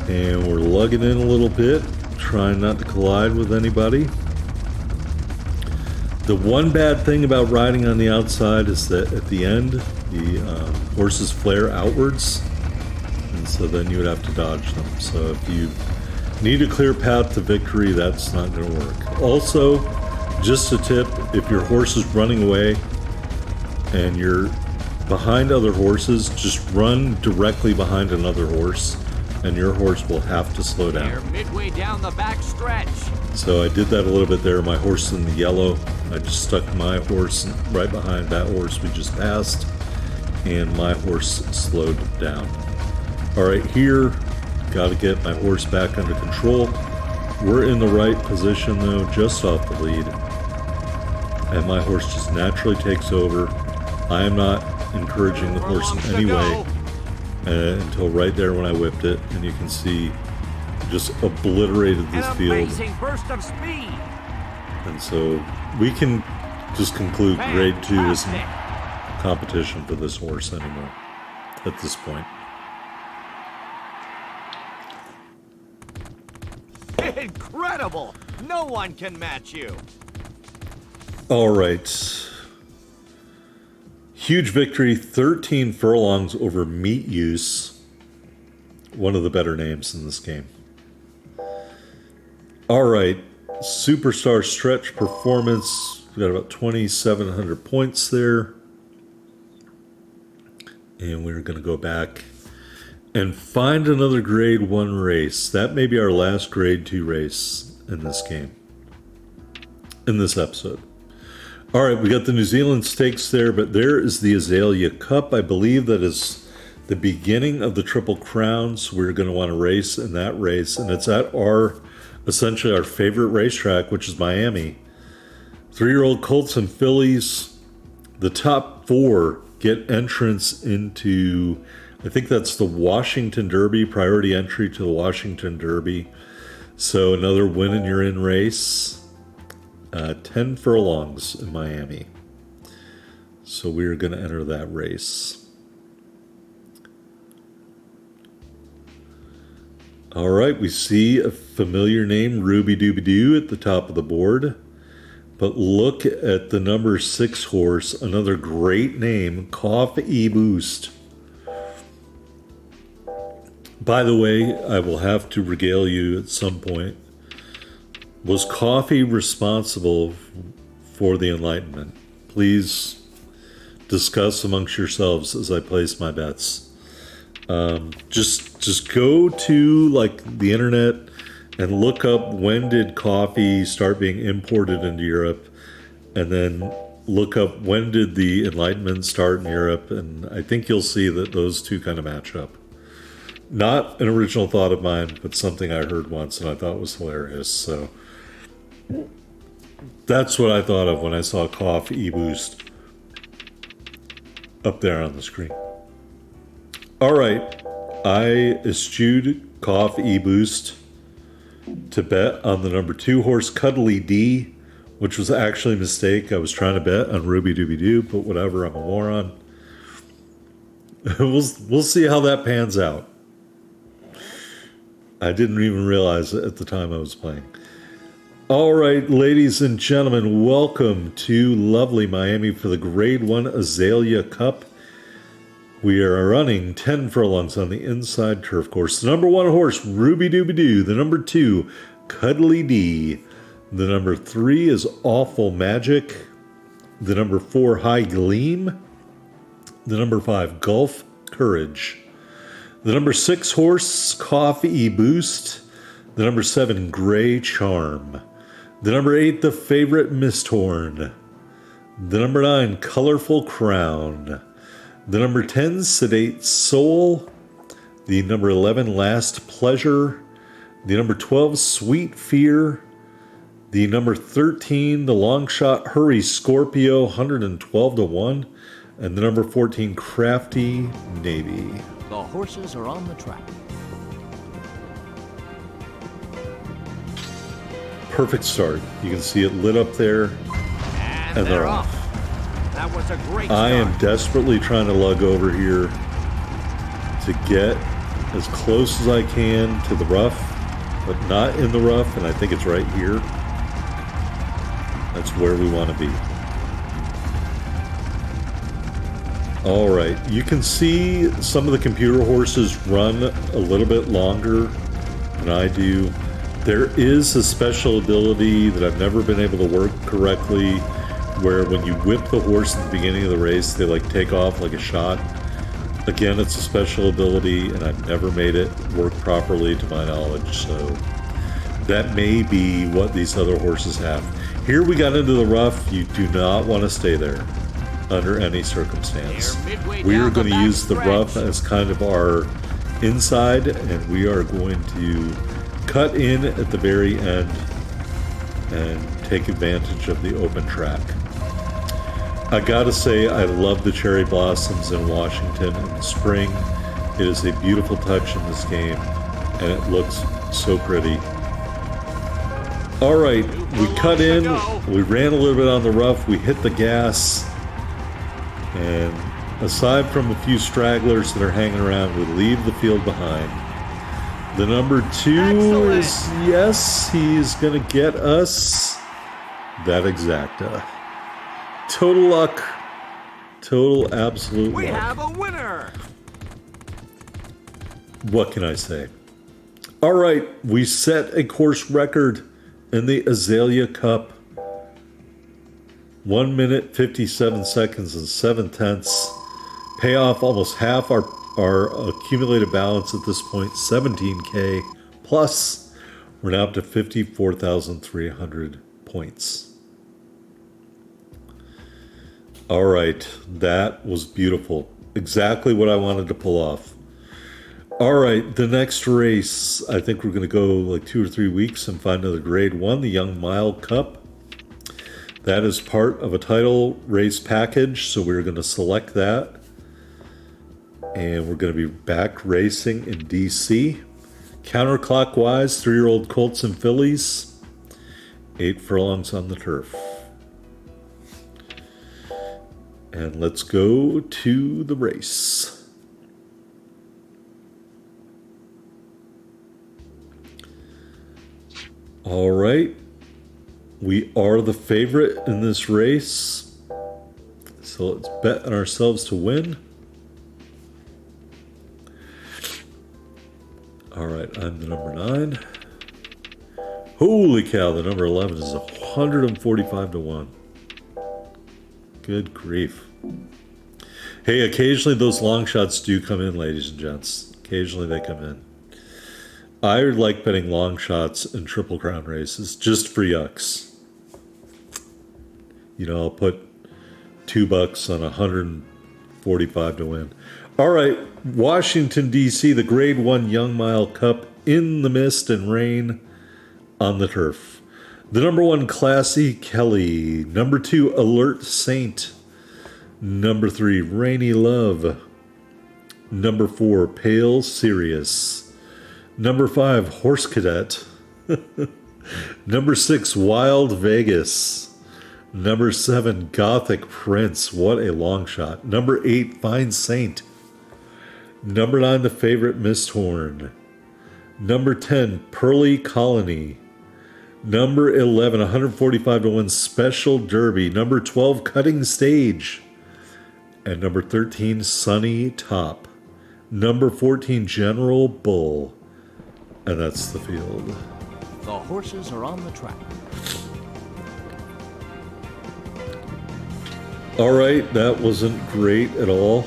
And we're lugging in a little bit, trying not to collide with anybody. The one bad thing about riding on the outside is that at the end, the horses flare outwards, and so then you would have to dodge them. So if you need a clear path to victory, that's not going to work. Also, just a tip, if your horse is running away and you're behind other horses, just run directly behind another horse, and your horse will have to slow down. They're midway down the back stretch. So I did that a little bit there. My horse in the yellow, I just stuck my horse right behind that horse we just passed, and my horse slowed down. All right, here, got to get my horse back under control. We're in the right position though, just off the lead, and my horse just naturally takes over. I am not encouraging the horse in any way. Until right there when I whipped it, and you can see just obliterated this field. Amazing burst of speed. And so we can just conclude Grade 2 isn't competition for this horse anymore at this point. Incredible! No one can match you. All right. Huge victory, 13 furlongs over Meat Use. One of the better names in this game. All right, Superstar Stretch Performance. We got about 2,700 points there. And we're going to go back and find another Grade 1 race. That may be our last Grade 2 race in this game, in this episode. All right, we got the New Zealand Stakes there, but there is the Azalea Cup. I believe that is the beginning of the Triple Crowns. We're going to want to race in that race, and it's at essentially our favorite racetrack, which is Miami. 3-year-old colts and fillies. The top 4 get entrance into, I think that's the Washington Derby, priority entry to the Washington Derby. So another win and you're in race. 10 furlongs in Miami. So we're going to enter that race. All right, we see a familiar name, Ruby Dooby Doo, at the top of the board. But look at the number 6 horse, another great name, Coffee Boost. By the way, I will have to regale you at some point. Was Coffee responsible for the Enlightenment? Please discuss amongst yourselves as I place my bets. Just go to like the internet and look up when did coffee start being imported into Europe, and then look up when did the Enlightenment start in Europe, and I think you'll see that those two kind of match up. Not an original thought of mine, but something I heard once and I thought was hilarious. So that's what I thought of when I saw Coffee Boost up there on the screen. All right, I eschewed Coffee Boost to bet on the number 2 horse, Cuddly D, which was actually a mistake. I was trying to bet on Ruby Dooby Doo, but whatever, I'm a moron. we'll see how that pans out. I didn't even realize it at the time I was playing. All right, ladies and gentlemen, welcome to lovely Miami for the Grade 1 Azalea Cup. We are running 10 furlongs on the inside turf course. The number 1 horse, Ruby Dooby Doo. The number 2, Cuddly D. The number 3 is Awful Magic. The number 4, High Gleam. The number 5, Gulf Courage. The number 6 horse, Coffee Boost. The number 7, Gray Charm. The number 8, The Favorite Misthorn. The number 9, Colorful Crown. The number 10, Sedate Soul. The number 11, Last Pleasure. The number 12, Sweet Fear. The number 13, The Long Shot Hurry Scorpio, 112 to 1. And the number 14, Crafty Navy. The horses are on the track. Perfect start. You can see it lit up there. And they're off. That was a great start. I am desperately trying to lug over here to get as close as I can to the rough, but not in the rough, and I think it's right here. That's where we want to be. All right, you can see some of the computer horses run a little bit longer than I do. There is a special ability that I've never been able to work correctly, where when you whip the horse at the beginning of the race, they like take off like a shot. Again, it's a special ability, and I've never made it work properly to my knowledge, so that may be what these other horses have. Here we got into the rough. You do not want to stay there under any circumstance. We are going to use the rough as kind of our inside, and we are going to cut in at the very end and take advantage of the open track. I gotta say, I love the cherry blossoms in Washington in the spring. It is a beautiful touch in this game, and it looks so pretty. All right, we cut in, we ran a little bit on the rough, we hit the gas, and aside from a few stragglers that are hanging around, we leave the field behind. The number 2 is, yes, he's gonna get us that exacta. Total luck. Total absolute luck. We have a winner. What can I say? All right, we set a course record in the Azalea Cup. 1 minute, 57 seconds and 7/10. Pay off almost half our accumulated balance at this point, 17K. Plus, we're now up to 54,300 points. All right, that was beautiful. Exactly what I wanted to pull off. All right, the next race, I think we're going to go like 2 or 3 weeks and find another Grade 1, the Young Mile Cup. That is part of a title race package, so we're going to select that. And we're going to be back racing in DC. Counterclockwise, 3-year-old colts and fillies. 8 furlongs on the turf. And let's go to the race. All right. We are the favorite in this race. So let's bet on ourselves to win. All right, I'm the number 9. Holy cow, the number 11 is 145 to 1. Good grief. Hey, occasionally those long shots do come in, ladies and gents. Occasionally they come in. I like betting long shots in Triple Crown races, just for yucks. You know, I'll put $2 on 145 to win. All right, Washington, D.C., the Grade 1 Young Mile Cup in the mist and rain on the turf. The number 1, Classy Kelly. Number 2, Alert Saint. Number 3, Rainy Love. Number 4, Pale Sirius. Number 5, Horse Cadet. Number 6, Wild Vegas. Number 7, Gothic Prince. What a long shot. Number 8, Fine Saint. Number 9, The Favorite Misthorn. Number 10, Pearly Colony. Number 11, 145 to 1 Special Derby. Number 12, Cutting Stage. And number 13, Sunny Top. Number 14, General Bull. And that's the field. The horses are on the track. All right, that wasn't great at all.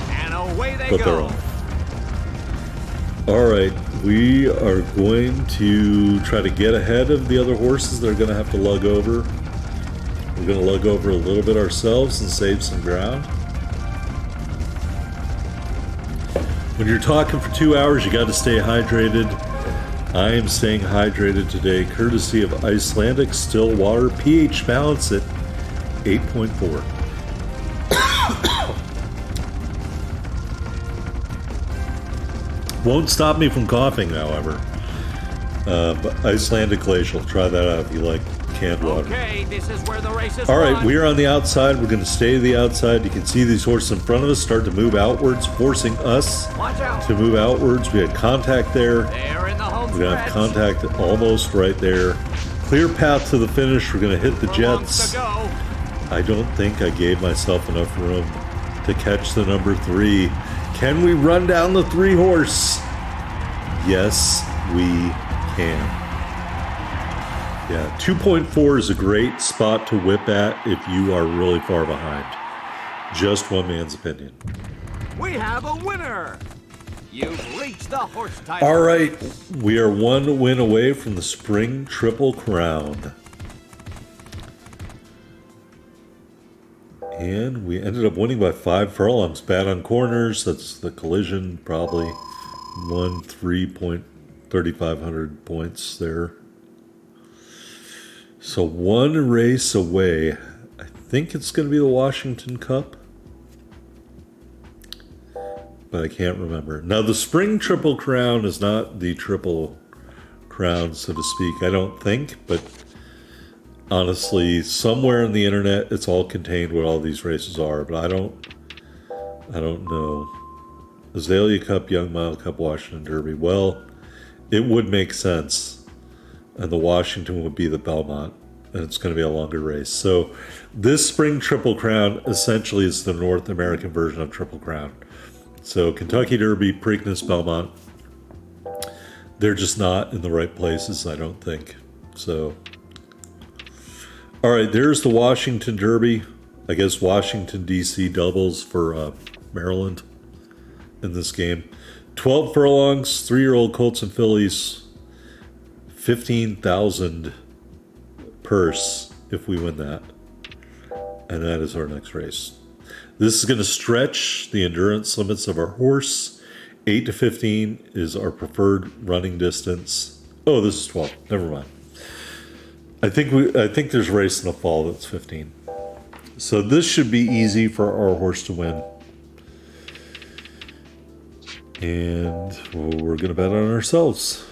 And away they But they're go. on. All right, we are going to try to get ahead of the other horses that are going to have to lug over. We're going to lug over a little bit ourselves and save some ground. When you're talking for 2 hours, you got to stay hydrated. I am staying hydrated today, courtesy of Icelandic still water. pH balance at 8.4. Won't stop me from coughing, however. But Icelandic glacial, try that out if you like canned water. Okay, this is where the race is All right, won. we are on the outside. We're going to stay to the outside. You can see these horses in front of us start to move outwards, forcing us Watch out. to move outwards. We had contact there. They're in the home We're going to have stretch. contact almost right there. Clear path to the finish. We're going to hit the 4 lengths jets. to go. I don't think I gave myself enough room to catch the number 3. Can we run down the 3 horse? Yes, we can. Yeah, 2.4 is a great spot to whip at if you are really far behind. Just one man's opinion. We have a winner. You've reached the horse title. All right, we are 1 win away from the Spring Triple Crown. And we ended up winning by 5 furlongs. Bad on corners. That's the collision. Probably won 3,3500 points there. So 1 race away. I think it's going to be the Washington Cup. But I can't remember. Now, the Spring Triple Crown is not the Triple Crown, so to speak, I don't think. But honestly, somewhere on the internet, it's all contained what all these races are. But I don't know. Azalea Cup, Young Mile Cup, Washington Derby. Well, it would make sense. And the Washington would be the Belmont. And it's going to be a longer race. So this Spring Triple Crown essentially is the North American version of Triple Crown. So Kentucky Derby, Preakness, Belmont, they're just not in the right places, I don't think. So, all right, there's the Washington Derby. I guess Washington, D.C. doubles for Maryland in this game. 12 furlongs, 3-year-old Colts and Fillies, 15,000 purse if we win that. And that is our next race. This is going to stretch the endurance limits of our horse. 8 to 15 is our preferred running distance. Oh, this is 12. Never mind. I think there's a race in the fall that's 15. So this should be easy for our horse to win. And we're going to bet on ourselves.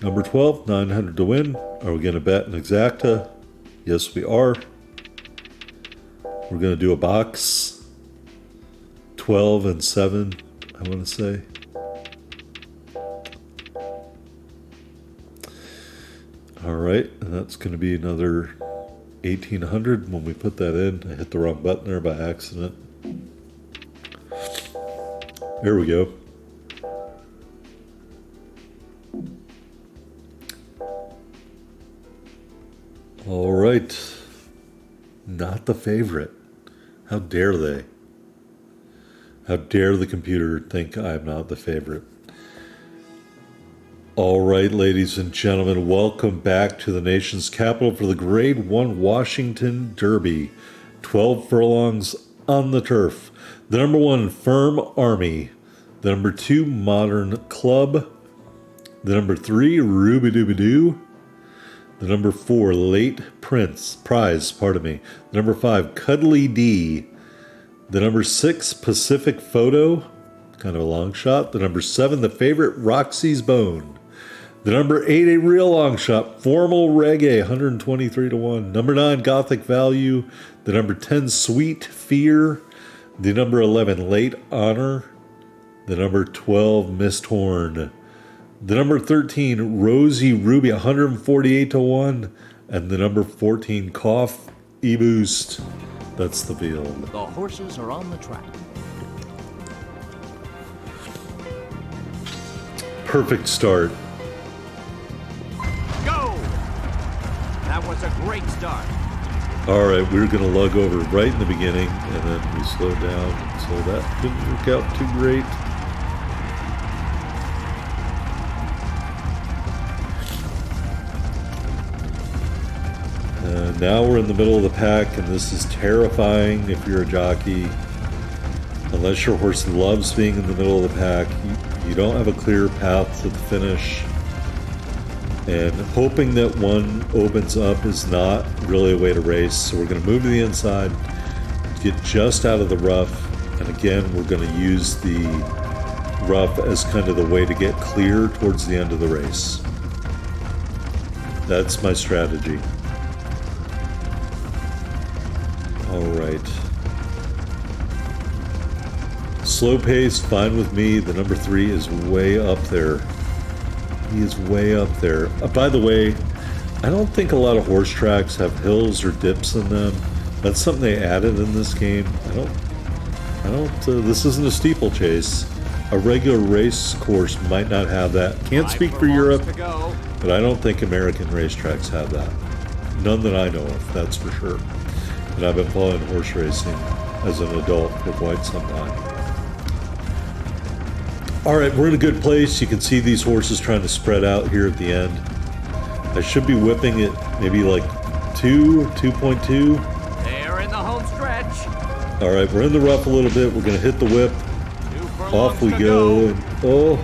Number 12, 900 to win. Are we going to bet an exacta? Yes, we are. We're going to do a box. 12 and 7, I want to say. All right, and that's going to be another 1,800 when we put that in. I hit the wrong button there by accident. There we go. All right. Not the favorite. How dare they? How dare the computer think I'm not the favorite? All right, ladies and gentlemen, welcome back to the nation's capital for the Grade 1 Washington Derby. 12 furlongs on the turf. The number 1, Firm Army. The number 2, Modern Club. The number 3, Ruby Dooby Doo. The number 4, Late Prize. The number 5, Cuddly D. The number 6, Pacific Photo. Kind of a long shot. The number 7, The Favorite, Roxy's Bone. The number 8, a real long shot, Formal Reggae, 123 to 1. Number 9, Gothic Value. The number 10, Sweet Fear. The number 11, Late Honor. The number 12, Misthorn. The number 13, Rosie Ruby, 148 to 1. And the number 14, Cough E-Boost. That's the field. The horses are on the track. Perfect start. Go! That was a great start. All right, we're going to lug over right in the beginning, and then we slow down. So that didn't work out too great. Now we're in the middle of the pack, and this is terrifying if you're a jockey. Unless your horse loves being in the middle of the pack, you don't have a clear path to the finish. And hoping that one opens up is not really a way to race. So we're going to move to the inside, get just out of the rough, and again, we're going to use the rough as kind of the way to get clear towards the end of the race. That's my strategy. All right. Slow pace, fine with me. The number 3 is way up there. He is way up there. By the way, I don't think a lot of horse tracks have hills or dips in them. That's something they added in this game. This isn't a steeplechase. A regular race course might not have that. Can't speak for Europe, but I don't think American racetracks have that. None that I know of, that's for sure. And I've been following horse racing as an adult for quite some time. All right, we're in a good place. You can see these horses trying to spread out here at the end. I should be whipping it maybe like 2.2. They're in the home stretch. All right, we're in the rough a little bit. We're going to hit the whip. Off we go. And, oh,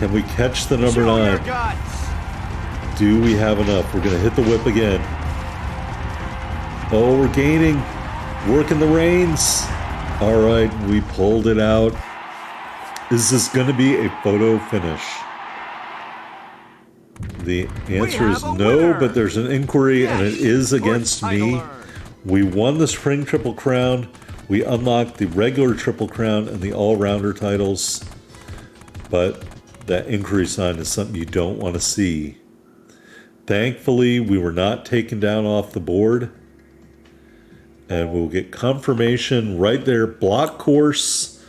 can we catch the number 9? Do we have enough? We're going to hit the whip again. Oh, we're gaining. Working the reins. All right, we pulled it out. Is this going to be a photo finish? The answer is no, but there's an inquiry, and it is against me. We won the Spring Triple Crown. We unlocked the regular Triple Crown and the All-Rounder titles. But that inquiry sign is something you don't want to see. Thankfully, we were not taken down off the board. And we'll get confirmation right there. Block course.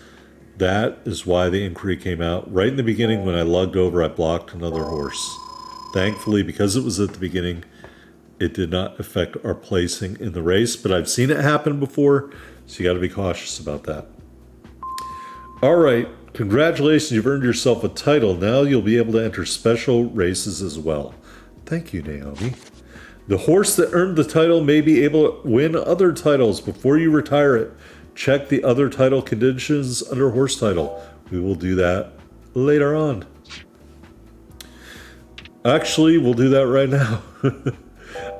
That is why the inquiry came out. Right in the beginning, when I lugged over, I blocked another horse. Thankfully, because it was at the beginning, it did not affect our placing in the race. But I've seen it happen before, so you got to be cautious about that. All right. Congratulations. You've earned yourself a title. Now you'll be able to enter special races as well. Thank you, Naomi. The horse that earned the title may be able to win other titles before you retire it. Check the other title conditions under horse title. We will do that later on. Actually, we'll do that right now.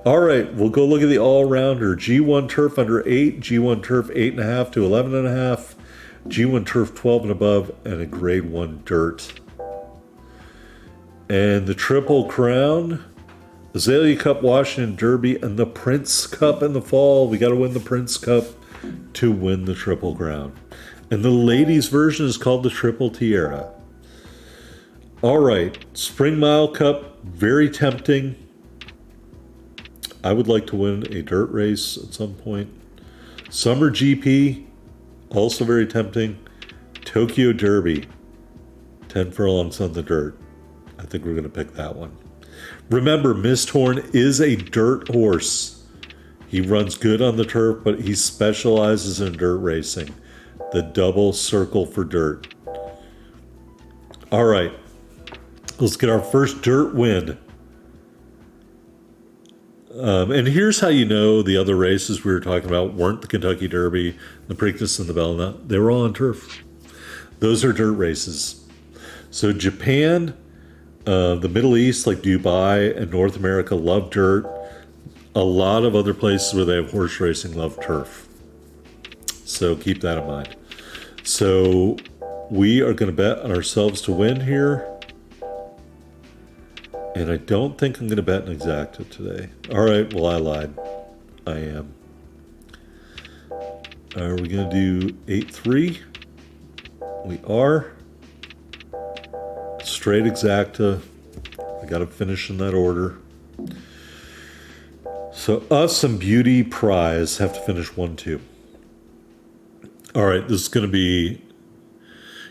All right, we'll go look at the all-rounder. G1 Turf under 8, G1 Turf 8.5 to 11.5, G1 Turf 12 and above, and a Grade 1 Dirt. And the Triple Crown, Azalea Cup, Washington Derby, and the Prince Cup in the fall. We got to win the Prince Cup to win the Triple Crown. And the ladies' version is called the Triple Tiara. All right, Spring Mile Cup, very tempting. I would like to win a dirt race at some point. Summer GP, also very tempting. Tokyo Derby, 10 furlongs on the dirt. I think we're going to pick that one. Remember, Misthorn is a dirt horse. He runs good on the turf, but he specializes in dirt racing. The double circle for dirt. All right, let's get our first dirt win. And here's how you know the other races we were talking about weren't the Kentucky Derby, the Preakness, and the Bellena. They were all on turf. Those are dirt races. So Japan, the Middle East, like Dubai and North America, love dirt. A lot of other places where they have horse racing love turf. So keep that in mind. So we are going to bet on ourselves to win here. And I don't think I'm going to bet an exacta today. All right, well, I lied. I am. Are we going to do 8-3? We are. Straight exacta. I got to finish in that order. So us and Beauty Prize have to finish 1-2. All right, this is going to be...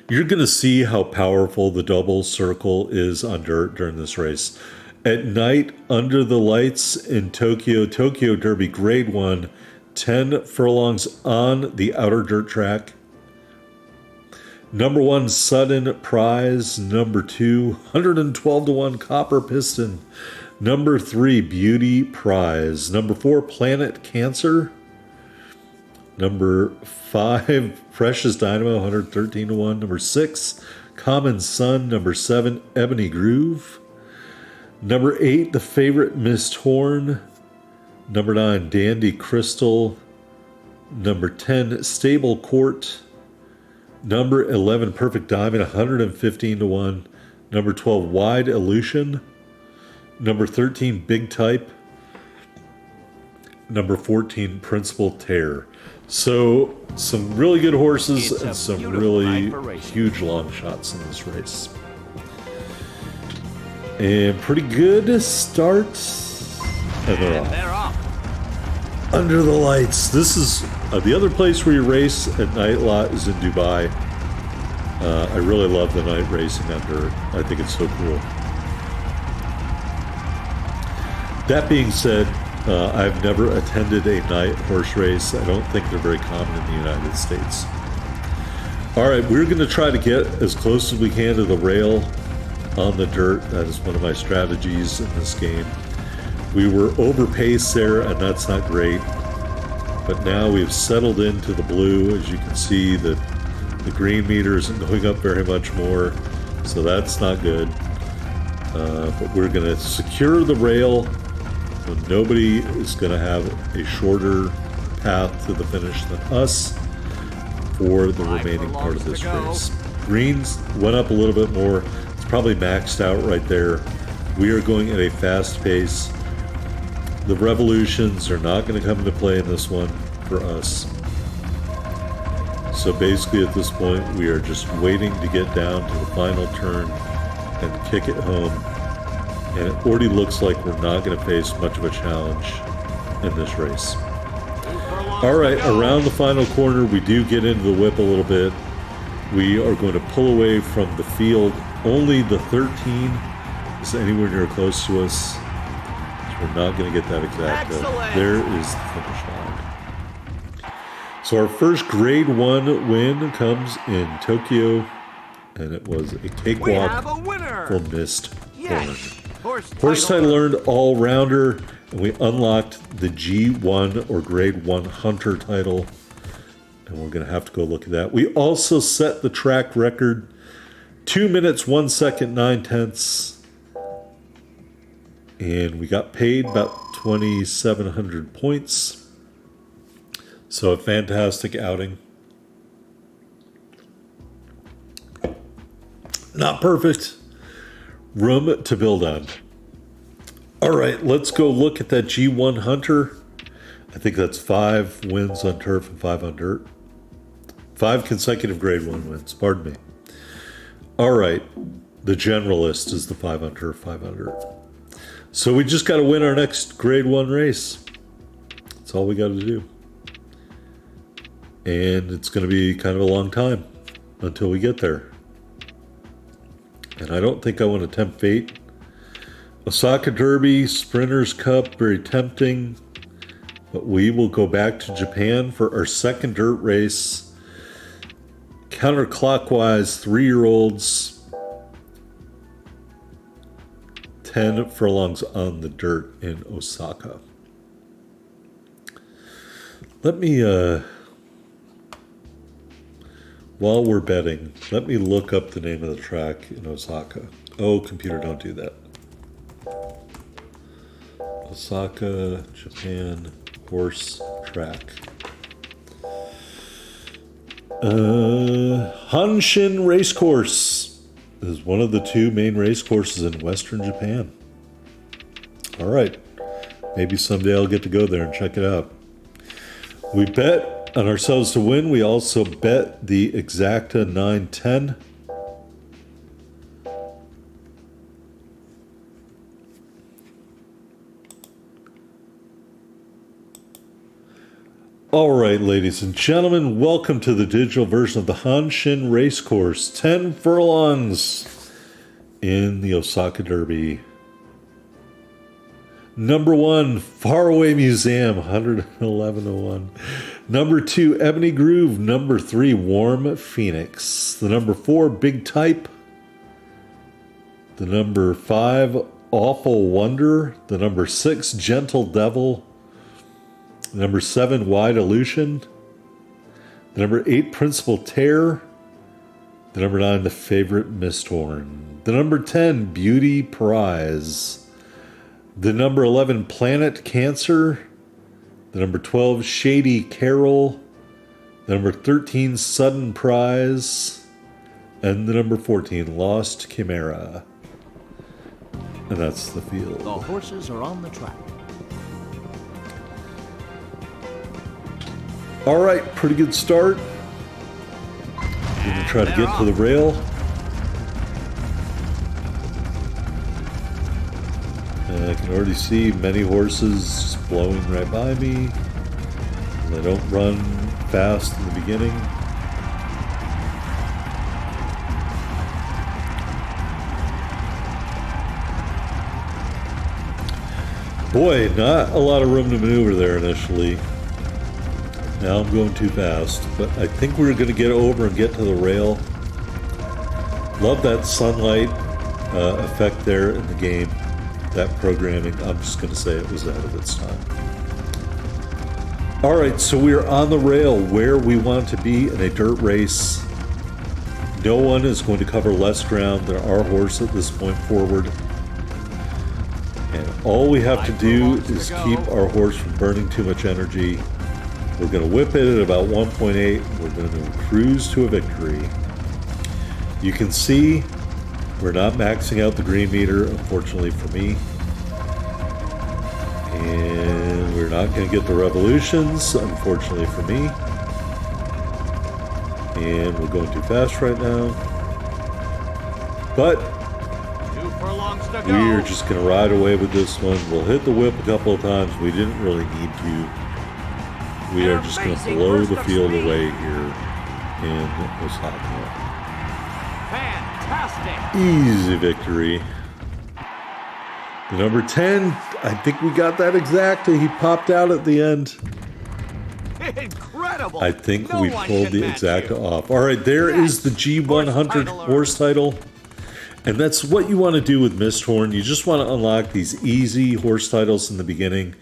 You're going to see how powerful the double circle is on dirt during this race. At night, under the lights in Tokyo Derby Grade 1, 10 furlongs on the outer dirt track. Number 1, Sudden Prize. Number 2, 112-1 Copper Piston. Number 3, Beauty Prize. Number 4, Planet Cancer. Number 5, Precious Dynamo, 113-1. Number 6, Common Sun. Number 7, Ebony Groove. Number 8, The Favorite Mist Horn. Number 9, Dandy Crystal. Number 10, Stable Court. Number 11, Perfect Diamond, 115-1. Number 12, Wide Illusion. Number 13, Big Type. Number 14, Principal Tear. So, some really good horses and some really huge long shots in this race. And pretty good start. And they're off. Under the lights. This is the other place where you race at night a lot is in Dubai. I really love the night racing on dirt. I think it's so cool. That being said, I've never attended a night horse race. I don't think they're very common in the United States. All right, we're going to try to get as close as we can to the rail on the dirt. That is one of my strategies in this game. We were overpaced there, and that's not great. But now we've settled into the blue. As you can see, the green meter isn't going up very much more, so that's not good. But we're going to secure the rail. So nobody is going to have a shorter path to the finish than us for the remaining part of this race. Greens went up a little bit more. It's probably maxed out right there. We are going at a fast pace. The revolutions are not going to come into play in this one for us. So basically at this point, we are just waiting to get down to the final turn and kick it home. And it already looks like we're not going to face much of a challenge in this race. All right, around the final corner, we do get into the whip a little bit. We are going to pull away from the field. Only the 13 is anywhere near close to us. So we're not going to get that exact. There is the finish line. So our first Grade 1 win comes in Tokyo, and it was a cakewalk for Mist Horn. Horse title earned all-rounder, and we unlocked the G1 or Grade 1 Hunter title. And we're going to have to go look at that. We also set the track record, 2 minutes, 1 second, 9 tenths. And we got paid about 2,700 points. So a fantastic outing. Not perfect. Room to build on. All right, let's go look at that G1 Hunter. I think that's 5 wins on turf and 5 on dirt. 5 consecutive Grade 1 wins, pardon me. All right, the generalist is the 5 on turf, 5 on dirt. So we just got to win our next Grade 1 race. That's all we got to do. And it's going to be kind of a long time until we get there. And I don't think I want to tempt fate. Osaka Derby, Sprinters Cup, very tempting. But we will go back to Japan for our second dirt race. Counterclockwise, 3-year-olds. 10 furlongs on the dirt in Osaka. Let me, while we're betting, let me look up the name of the track in Osaka. Oh, computer, don't do that. Osaka, Japan, horse track. Hanshin Racecourse is one of the 2 main race courses in Western Japan. All right. Maybe someday I'll get to go there and check it out. We bet On ourselves to win, we also bet the exacta 9-10. All right, ladies and gentlemen, welcome to the digital version of the Hanshin Racecourse. 10 furlongs in the Osaka Derby. Number 1, Faraway Museum, 111.01. Number 2, Ebony Groove. Number 3, Warm Phoenix. The number 4, Big Type. The number 5, Awful Wonder. The number 6, Gentle Devil. Number 7, Wide Illusion. The number 8, Principal Tear. The number 9, The Favorite Misthorn. The number 10, Beauty Prize. The number 11, Planet Cancer. The number 12, Shady Carol. The number 13, Sudden Prize. And the number 14, Lost Chimera. And that's the field. The horses are on the track. All right, pretty good start. We're going to try to get to the rail. And I can already see many horses just blowing right by me. They don't run fast in the beginning. Boy, not a lot of room to maneuver there initially. Now I'm going too fast, but I think we're going to get over and get to the rail. Love that sunlight effect there in the game. That programming, I'm just going to say it was ahead of its time. All right, so we are on the rail where we want to be in a dirt race. No one is going to cover less ground than our horse at this point forward. And all we have to do is keep our horse from burning too much energy. We're going to whip it at about 1.8. We're going to cruise to a victory. You can see we're not maxing out the green meter, unfortunately for me. And we're not going to get the revolutions, unfortunately for me. And we're going too fast right now. But 2 furlongs to go. we're just going to ride away with this one. We'll hit the whip a couple of times. We didn't really need to. We are just going to blow the field away here in Osaka. Fantastic. Easy victory. The number 10, I think we got that exacta. He popped out at the end. Incredible. I think No we one pulled can the match exacta you. off. All right, there is the G100 horse title. And that's what you want to do with Misthorn. You just want to unlock these easy horse titles in the beginning.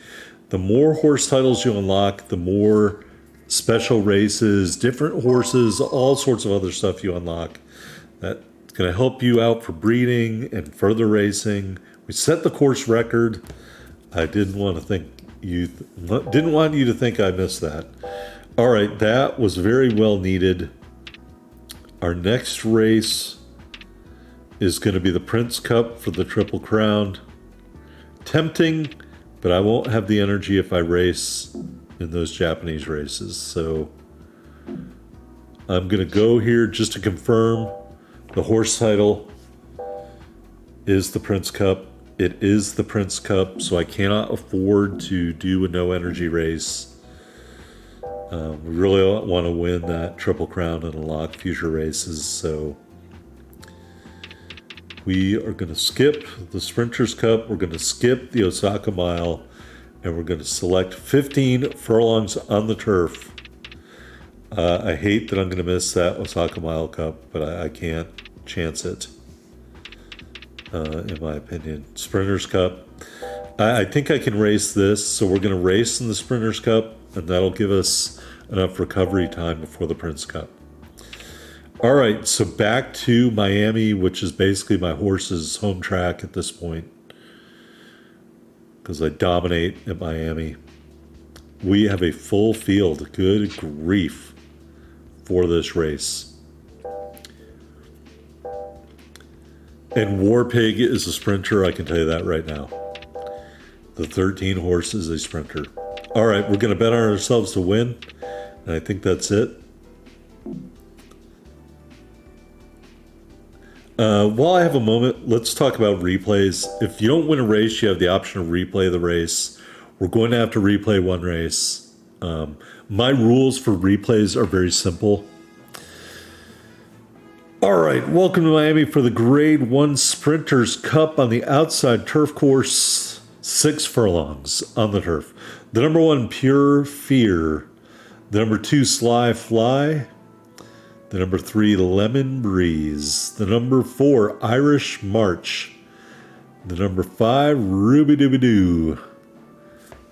The more horse titles you unlock, the more special races, different horses, all sorts of other stuff you unlock. That's going to help you out for breeding and further racing. We set the course record. I didn't want you to think I missed that. All right, that was very well needed. Our next race is going to be the Prince Cup for the Triple Crown. Tempting, but I won't have the energy if I race in those Japanese races. So I'm going to go here just to confirm the horse title is the Prince Cup. It is the Prince Cup, so I cannot afford to do a no energy race. We really want to win that Triple Crown and unlock future races, so we are going to skip the Sprinters Cup, we're going to skip the Osaka Mile, and we're going to select 15 furlongs on the turf. I hate that I'm going to miss that Osaka Mile Cup, but I can't chance it, in my opinion. Sprinters Cup. I think I can race this, so we're going to race in the Sprinters Cup, and that'll give us enough recovery time before the Prince Cup. All right, so back to Miami, which is basically my horse's home track at this point, because I dominate at Miami. We have a full field, good grief, for this race. And War Pig is a sprinter, I can tell you that right now. The 13 horse is a sprinter. All right, we're going to bet on ourselves to win. And I think that's it. While I have a moment, let's talk about replays. If you don't win a race, you have the option to replay the race. We're going to have to replay one race. My rules for replays are very simple. All right, welcome to Miami for the Grade 1 Sprinters Cup on the outside turf course. 6 furlongs on the turf. The number 1, Pure Fear. The number 2, Sly Fly. The number 3, Lemon Breeze. The number 4, Irish March. The number 5, Ruby Dooby Doo.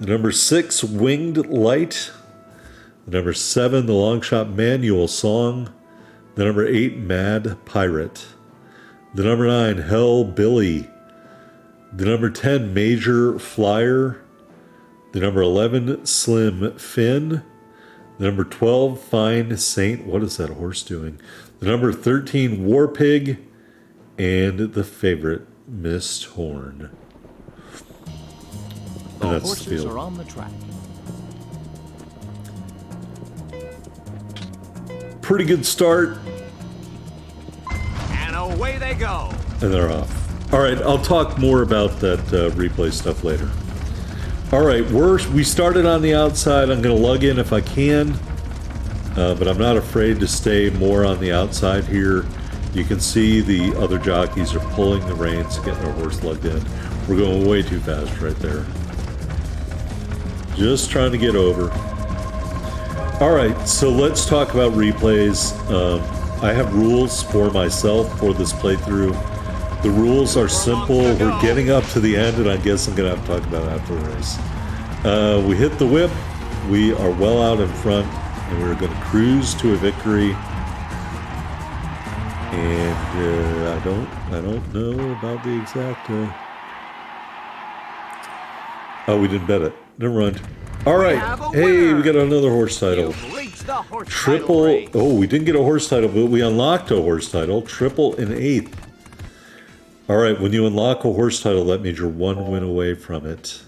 The number 6, Winged Light. The number 7, The Long Shot Manual Song. The number 8, Mad Pirate. The number 9, Hell Billy. The number 10, Major Flyer. The number 11, Slim Finn. The number 12, Fine Saint. What is that horse doing? The number 13, War Pig. And the favorite, Mist Horn. And The that's the horses field. are on the track. Pretty good start. And away they go. And they're off. All right, I'll talk more about that replay stuff later. All right, we started on the outside. I'm going to lug in if I can, but I'm not afraid to stay more on the outside here. You can see the other jockeys are pulling the reins, getting their horse lugged in. We're going way too fast right there. Just trying to get over. All right, so let's talk about replays. I have rules for myself for this playthrough. The rules are simple. We're getting up to the end, and I guess I'm going to have to talk about it after the race. We hit the whip. We are well out in front, and we're going to cruise to a victory. And I don't know about the exact. Oh, we didn't bet it. Never mind. All right. Hey, we got another horse title. You've reached the horse Triple. title race. Oh, we didn't get a horse title, but we unlocked a horse title. Triple in 8th. All right. When you unlock a horse title, that means you're 1 win away from it.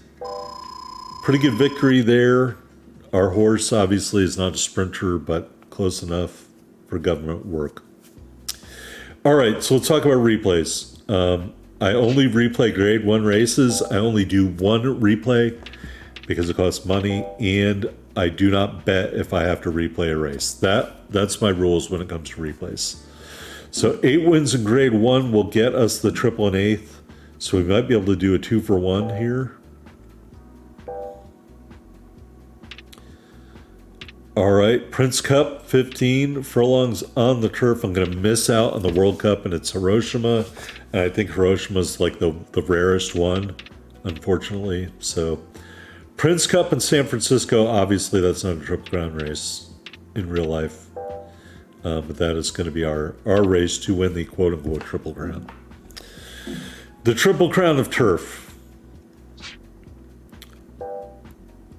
Pretty good victory there. Our horse obviously is not a sprinter, but close enough for government work. All right. So let's talk about replays. I only replay grade 1 races. I only do 1 replay because it costs money, and I do not bet if I have to replay a race. That's my rules when it comes to replays. So 8 wins in grade 1 will get us the triple in 8th. So we might be able to do a 2-for-1 here. All right, Prince Cup, 15 furlongs on the turf. I'm going to miss out on the World Cup, and it's Hiroshima. And I think Hiroshima's like the rarest one, unfortunately. So Prince Cup in San Francisco, obviously that's not a Triple Crown race in real life. But that is going to be our race to win the quote-unquote Triple Crown. The Triple Crown of Turf.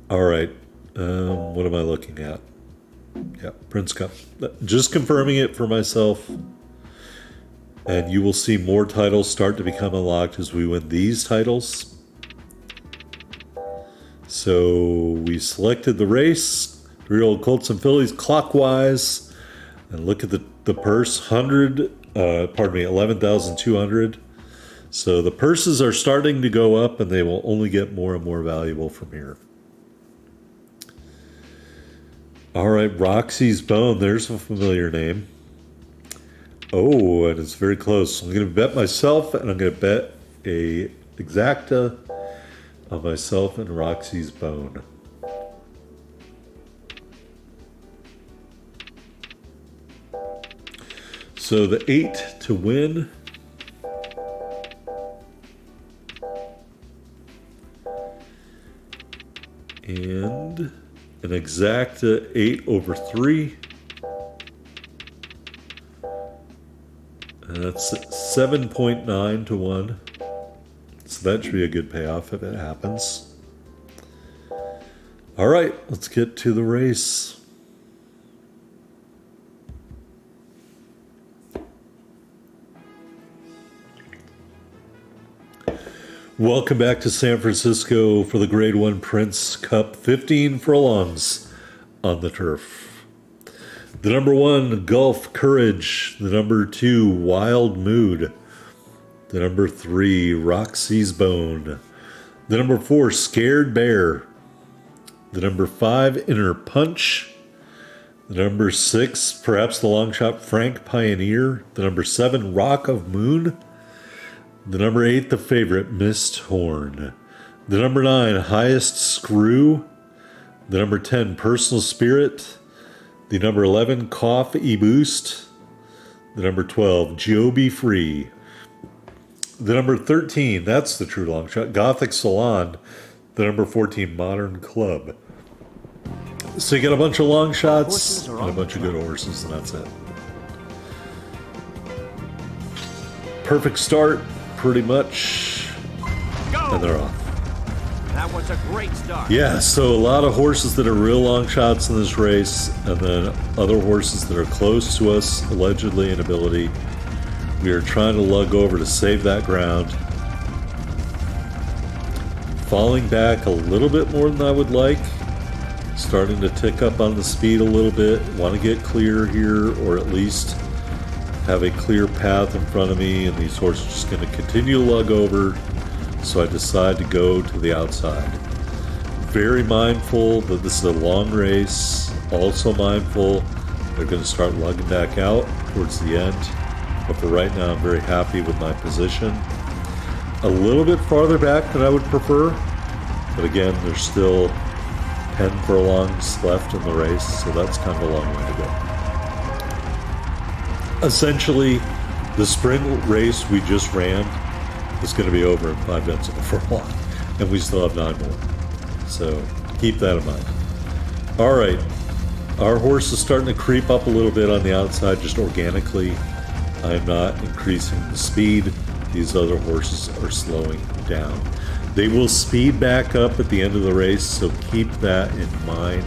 All right. What am I looking at? Yeah, Prince Cup. Just confirming it for myself. And you will see more titles start to become unlocked as we win these titles. So we selected the race. 3-year-old Colts and Fillies clockwise. And look at the purse, 11,200. So the purses are starting to go up, and they will only get more and more valuable from here. All right, Roxy's Bone. There's a familiar name. Oh, and it's very close. I'm going to bet myself, and I'm going to bet a exacta on myself and Roxy's Bone. So the 8 to win. And an exacta 8/3. And that's 7.9 to 1. So that should be a good payoff if it happens. All right, let's get to the race. Welcome back to San Francisco for the Grade 1 Prince Cup. 15 furlongs on the turf. The number 1, Gulf Courage. The number 2, Wild Mood. The number 3, Roxy's Bone. The number 4, Scared Bear. The number 5, Inner Punch. The number 6, perhaps the long shot, Frank Pioneer. The number 7, Rock of Moon. The number 8, the favorite, Mist Horn. The number 9, Highest Screw. The number 10, Personal Spirit. The number 11, Cough E-Boost. The number 12, Joe Be Free. The number 13, that's the true long shot, Gothic Salon. The number 14, Modern Club. So you get a bunch of long shots and a bunch of good horses, and that's it. Perfect start, pretty much. Go! And they're off. That was a great start. Yeah, so a lot of horses that are real long shots in this race, and then other horses that are close to us, allegedly in ability. We are trying to lug over to save that ground. Falling back a little bit more than I would like. Starting to tick up on the speed a little bit. Want to get clear here, or at least have a clear path in front of me, and these horses are just going to continue to lug over. So I decide to go to the outside. Very mindful that this is a long race. Also mindful they're going to start lugging back out towards the end. But for right now, I'm very happy with my position. A little bit farther back than I would prefer. But again, there's still 10 furlongs left in the race, so that's kind of a long way to go. Essentially, the spring race we just ran is going to be over in 5/10 of a furlong, and we still have 9 more. So keep that in mind. All right, our horse is starting to creep up a little bit on the outside, just organically. I am not increasing the speed. These other horses are slowing down. They will speed back up at the end of the race, so keep that in mind.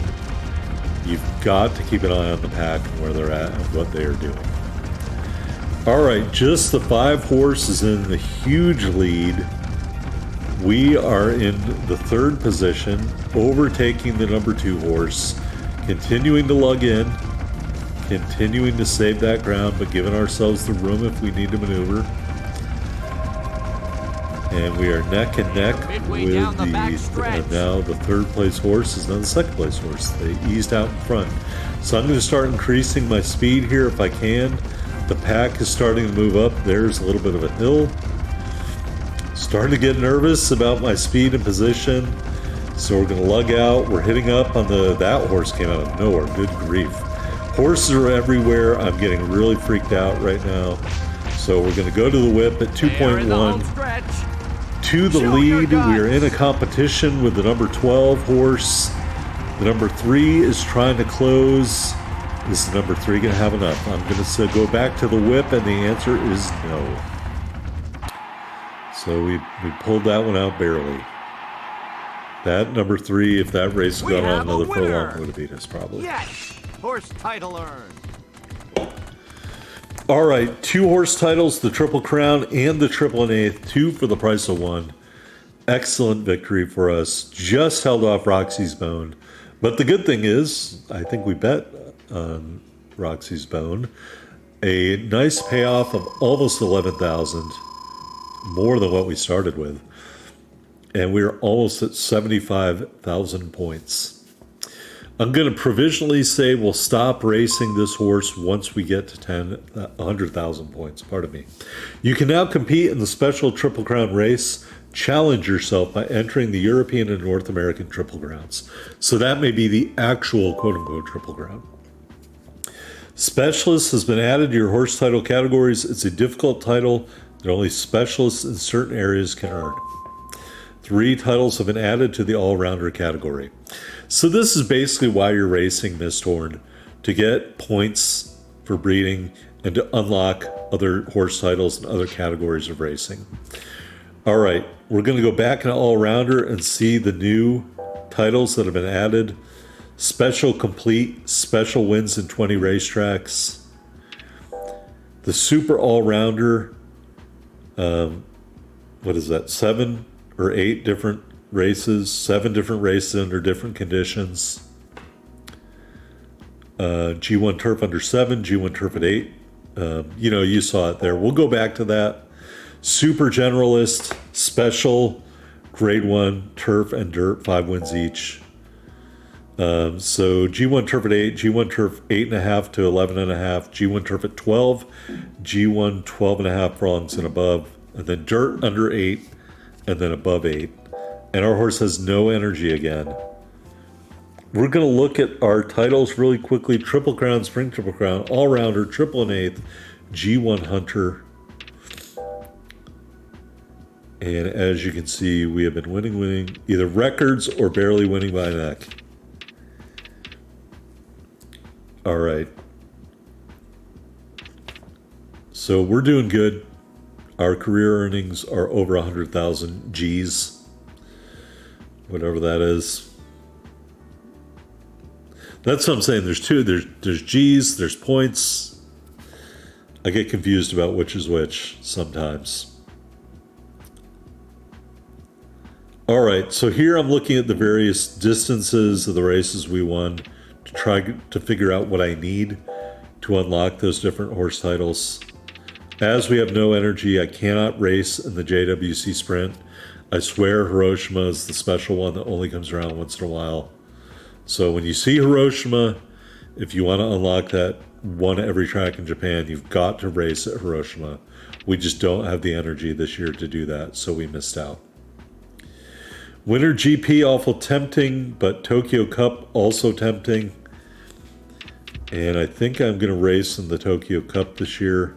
You've got to keep an eye on the pack and where they're at and what they are doing. All right, just the 5 horses in the huge lead. We are in the 3rd position, overtaking the number 2 horse, continuing to lug in, continuing to save that ground, but giving ourselves the room if we need to maneuver. And we are neck and neck with and now the 3rd place horse is now the 2nd place horse. They eased out in front. So I'm going to start increasing my speed here if I can. The pack is starting to move up. There's a little bit of a hill. Starting to get nervous about my speed and position. So we're going to lug out. We're hitting up on that horse came out of nowhere. Good grief. Horses are everywhere. I'm getting really freaked out right now. So we're going to go to the whip at 2.1. To the lead. We are in a competition with the number 12 horse. The number 3 is trying to close. Is the number 3 going to have enough? I'm going to go back to the whip, and the answer is no. So we pulled that one out barely. That number 3, if that race had gone on another furlong, would have beat us probably. Yes, horse title earned. All right, 2 horse titles, the Triple Crown and the Triple and Eighth, 2 for the price of 1. Excellent victory for us. Just held off Roxy's Bone. But the good thing is, I think we bet on Roxy's Bone. A nice payoff of almost 11,000, more than what we started with. And we're almost at 75,000 points. I'm going to provisionally say we'll stop racing this horse once we get to 100,000 points. Pardon me. You can now compete in the special Triple Crown race. Challenge yourself by entering the European and North American Triple Crowns. So that may be the actual quote-unquote Triple Crown. Specialist has been added to your horse title categories. It's a difficult title that only specialists in certain areas can earn. 3 titles have been added to the all-rounder category. So this is basically why you're racing Misthorn, to get points for breeding and to unlock other horse titles and other categories of racing. All right, we're going to go back in all-rounder and see the new titles that have been added. Special Complete, special wins in 20 racetracks. The Super All-Rounder, what is that, 7 or 8 different races, 7 different races under different conditions. G1 turf under 7, G1 turf at 8. You know, you saw it there. We'll go back to that. Super generalist, special, grade 1, turf and dirt, 5 wins each. So G1 turf at 8, G1 turf 8.5 to 11.5, G1 turf at 12, G1 12.5 furlongs and above, and then dirt under 8, and then above 8. And our horse has no energy again. We're going to look at our titles really quickly. Triple Crown, Spring Triple Crown, All-Rounder, Triple and Eighth, G1 Hunter. And as you can see, we have been winning, either records or barely winning by a neck. All right. So we're doing good. Our career earnings are over 100,000 G's, whatever that is. That's what I'm saying. There's two. There's G's, there's points. I get confused about which is which sometimes. All right, so here I'm looking at the various distances of the races we won to try to figure out what I need to unlock those different horse titles. As we have no energy, I cannot race in the JWC Sprint. I swear Hiroshima is the special one that only comes around once in a while. So when you see Hiroshima, if you want to unlock that one at every track in Japan, you've got to race at Hiroshima. We just don't have the energy this year to do that, so we missed out. Winter GP, awful tempting, but Tokyo Cup also tempting. And I think I'm going to race in the Tokyo Cup this year.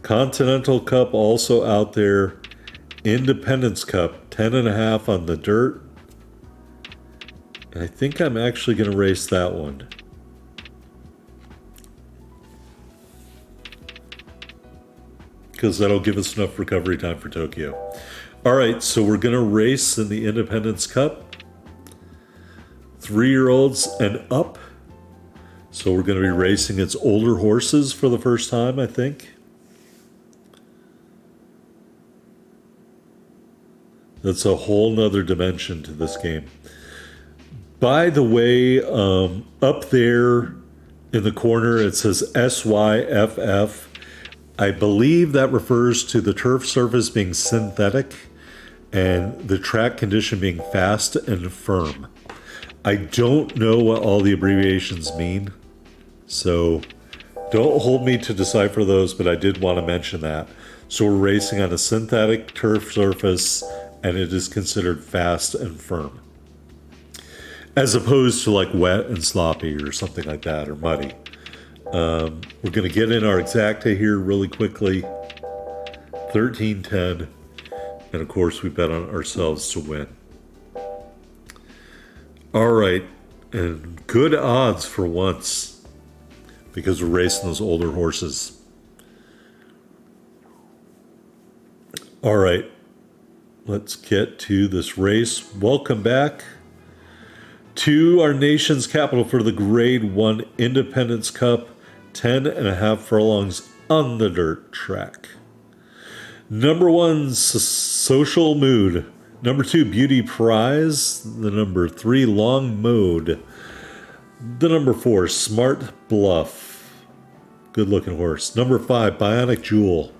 Continental Cup also out there. Independence Cup, 10.5 on the dirt. And I think I'm actually going to race that one. Because that'll give us enough recovery time for Tokyo. All right, so we're going to race in the Independence Cup. 3-year-olds and up. So we're going to be racing its older horses for the first time, I think. That's a whole nother dimension to this game. By the way, up there in the corner, it says SYFF. I believe that refers to the turf surface being synthetic and the track condition being fast and firm. I don't know what all the abbreviations mean, so don't hold me to decipher those, but I did want to mention that. So we're racing on a synthetic turf surface, and it is considered fast and firm, as opposed to like wet and sloppy or something like that, or muddy. We're going to get in our exacta here really quickly. 13-10. And of course, we bet on ourselves to win. All right. And good odds for once, because we're racing those older horses. All right. Let's get to this race. Welcome back to our nation's capital for the Grade 1 Independence Cup. 10.5 furlongs on the dirt track. Number 1, Social Mood. Number 2, Beauty Prize. The number 3, Long Mode. The number 4, Smart Bluff. Good looking horse. Number 5, Bionic Jewel.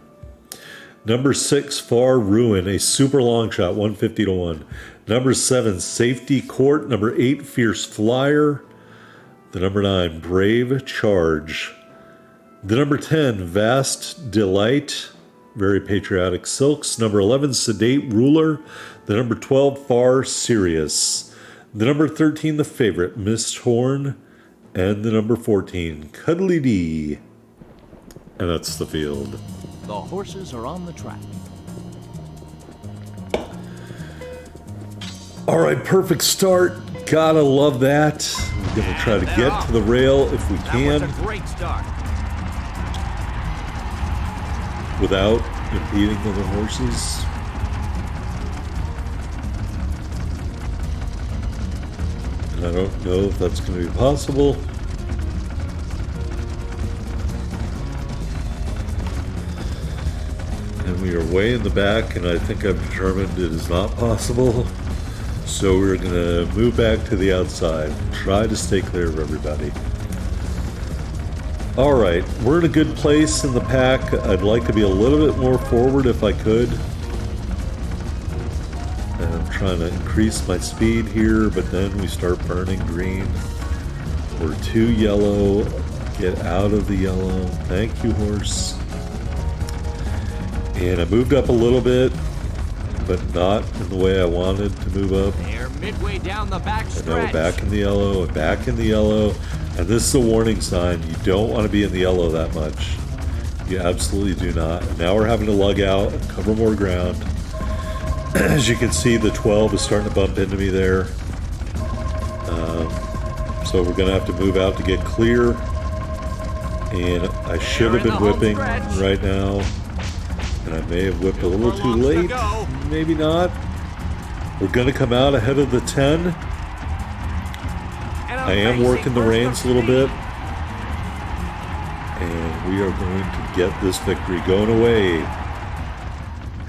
Number 6, Far Ruin, a super long shot, 150 to 1. Number 7, Safety Court. Number 8, Fierce Flyer. The number 9, Brave Charge. The number 10, Vast Delight. Very patriotic silks. Number 11, Sedate Ruler. The number 12, Far Serious. The number 13, The Favorite, Mist Horn. And the number 14, Cuddly D. And that's the field. The horses are on the track. All right, perfect start. Gotta love that. We're gonna try to get to the rail if we can. That was a great start. Without impeding other horses. And I don't know if that's going to be possible. And we are way in the back, and I think I've determined it is not possible. So we're going to move back to the outside. Try to stay clear of everybody. All right, we're in a good place in the pack. I'd like to be a little bit more forward if I could. And I'm trying to increase my speed here, but then we start burning green. We're too yellow. Get out of the yellow. Thank you, horse. And I moved up a little bit, but not in the way I wanted to move up. They're midway down the back And stretch. now we're back in the yellow and back in the yellow. And this is a warning sign. You don't want to be in the yellow that much. You absolutely do not. And now we're having to lug out and cover more ground. As you can see, the 12 is starting to bump into me there. So we're going to have to move out to get clear. And I should have been whipping right now. And I may have whipped a little too late. Maybe not. We're going to come out ahead of the 10. I am working the reins a little bit. And we are going to get this victory going away.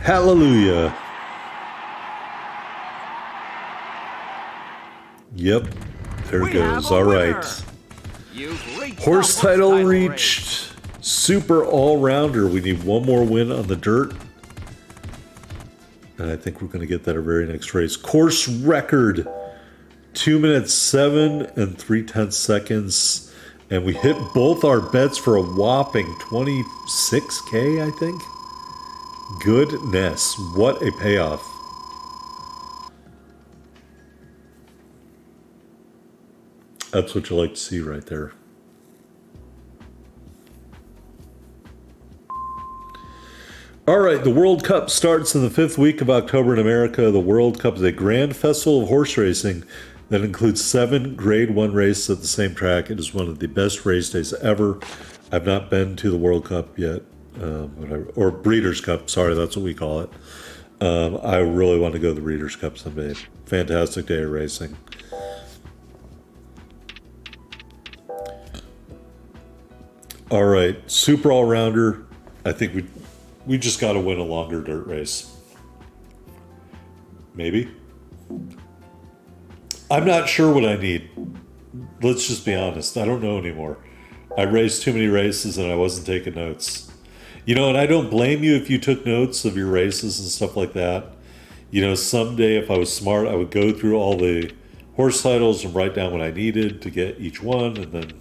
Hallelujah. Yep. There it goes. All right. Horse title reached. Super all-rounder. We need one more win on the dirt. And I think we're going to get that our very next race. Course record. 2 minutes 7 and 3/10 seconds. And we hit both our bets for a whopping 26K, I think. Goodness. What a payoff. That's what you like to see right there. All right, the World Cup starts in the 5th week of October in America. The World Cup is a grand festival of horse racing that includes 7 Grade 1 races at the same track. It is one of the best race days ever. I've not been to the World Cup yet, or Breeders' Cup. Sorry, that's what we call it. I really want to go to the Breeders' Cup someday. Fantastic day of racing. All right, super all-rounder. I think we just got to win a longer dirt race. Maybe. I'm not sure what I need. Let's just be honest. I don't know anymore. I raced too many races and I wasn't taking notes. You know, and I don't blame you if you took notes of your races and stuff like that. You know, someday if I was smart, I would go through all the horse titles and write down what I needed to get each one and then,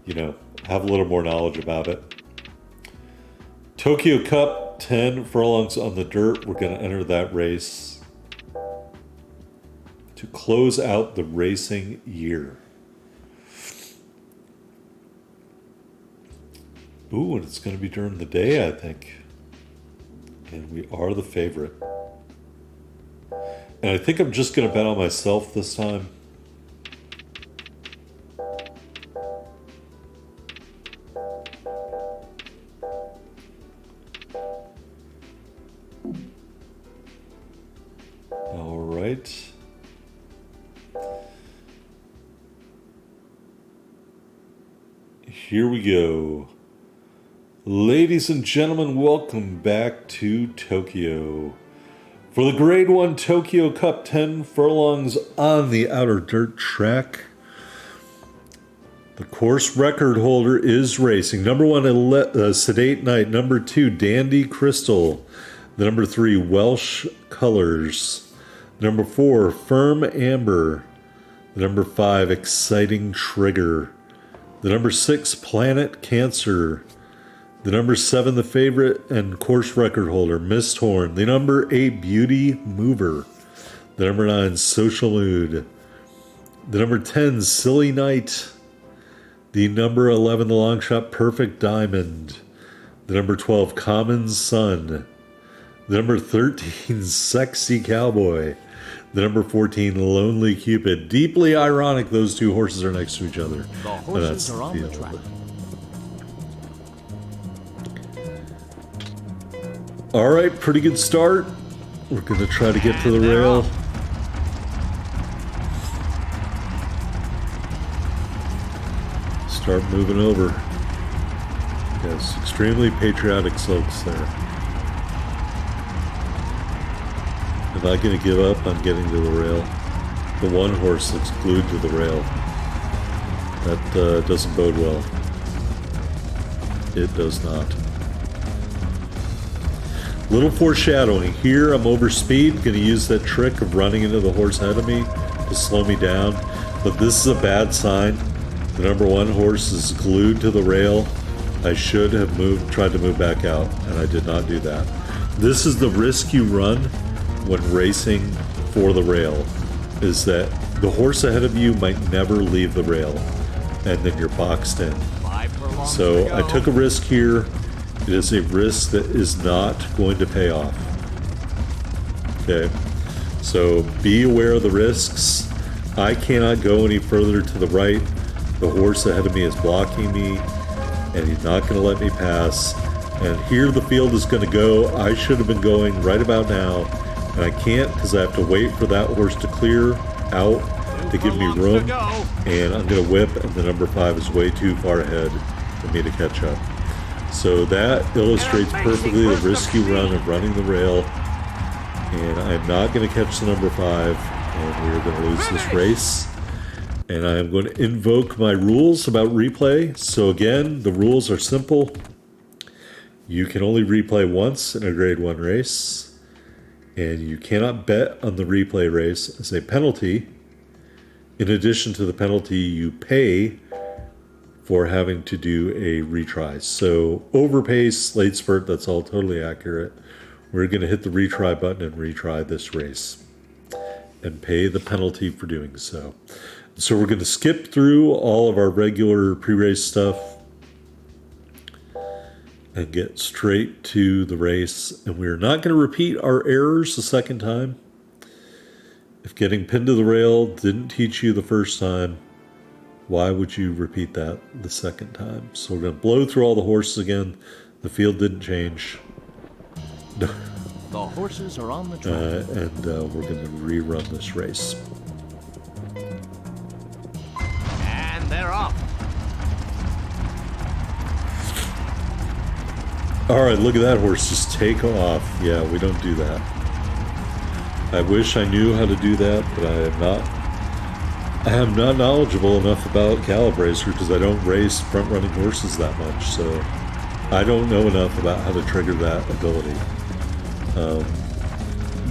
you know, have a little more knowledge about it. Tokyo Cup, 10 furlongs on the dirt. We're going to enter that race to close out the racing year. Ooh, and it's going to be during the day, I think. And we are the favorite. And I think I'm just going to bet on myself this time. All right. Here we go. Ladies and gentlemen, welcome back to Tokyo. For the Grade 1 Tokyo Cup, 10 furlongs on the outer dirt track. The course record holder is racing. Number 1, Sedate Night. Number 2, Dandy Crystal. The number 3, Welsh Colors. Number 4, Firm Amber. The number 5, Exciting Trigger. The number 6, Planet Cancer. The number 7, the favorite and course record holder, Misthorn. The number 8, Beauty Mover. The number 9, Social Mood. The number 10, Silly Night. The number 11, the long shot, Perfect Diamond. The number 12, Common Sun. The number 13, Sexy Cowboy. The number 14, Lonely Cupid. Deeply ironic, those two horses are next to each other. The horses are on the track. All right, pretty good start. We're going to try to get to the rail. Start moving over. Yes, extremely patriotic folks there. I'm not going to give up on getting to the rail. The one horse looks glued to the rail. That doesn't bode well. It does not. Little foreshadowing. Here I'm over speed. Going to use that trick of running into the horse ahead of me to slow me down. But this is a bad sign. The number 1 horse is glued to the rail. I should have tried to move back out, and I did not do that. This is the risk you run when racing for the rail, is that the horse ahead of you might never leave the rail, and then you're boxed in. So I took a risk here. It is a risk that is not going to pay off. Okay, so be aware of the risks. I cannot go any further to the right. The horse ahead of me is blocking me, and he's not going to let me pass. And here the field is going to go. I should have been going right about now, and I can't because I have to wait for that horse to clear out to give me room. And I'm going to whip, and the number 5 is way too far ahead for me to catch up. So that illustrates perfectly the risky run of running the rail. And I'm not going to catch the number 5, and we're going to lose this race. And I am going to invoke my rules about replay. So again, the rules are simple. You can only replay once in a grade 1 race, and you cannot bet on the replay race as a penalty. In addition to the penalty, you pay for having to do a retry. So overpace, late spurt, that's all totally accurate. We're going to hit the retry button and retry this race and pay the penalty for doing so. So we're going to skip through all of our regular pre-race stuff and get straight to the race. And we're not going to repeat our errors the second time. If getting pinned to the rail didn't teach you the first time, why would you repeat that the second time? So we're going to blow through all the horses again. The field didn't change. The horses are on the track. And we're going to rerun this race. And they're off. All right, look at that horse just take off. Yeah, we don't do that. I wish I knew how to do that, but I am not knowledgeable enough about Gallop Racer because I don't race front-running horses that much, so I don't know enough about how to trigger that ability.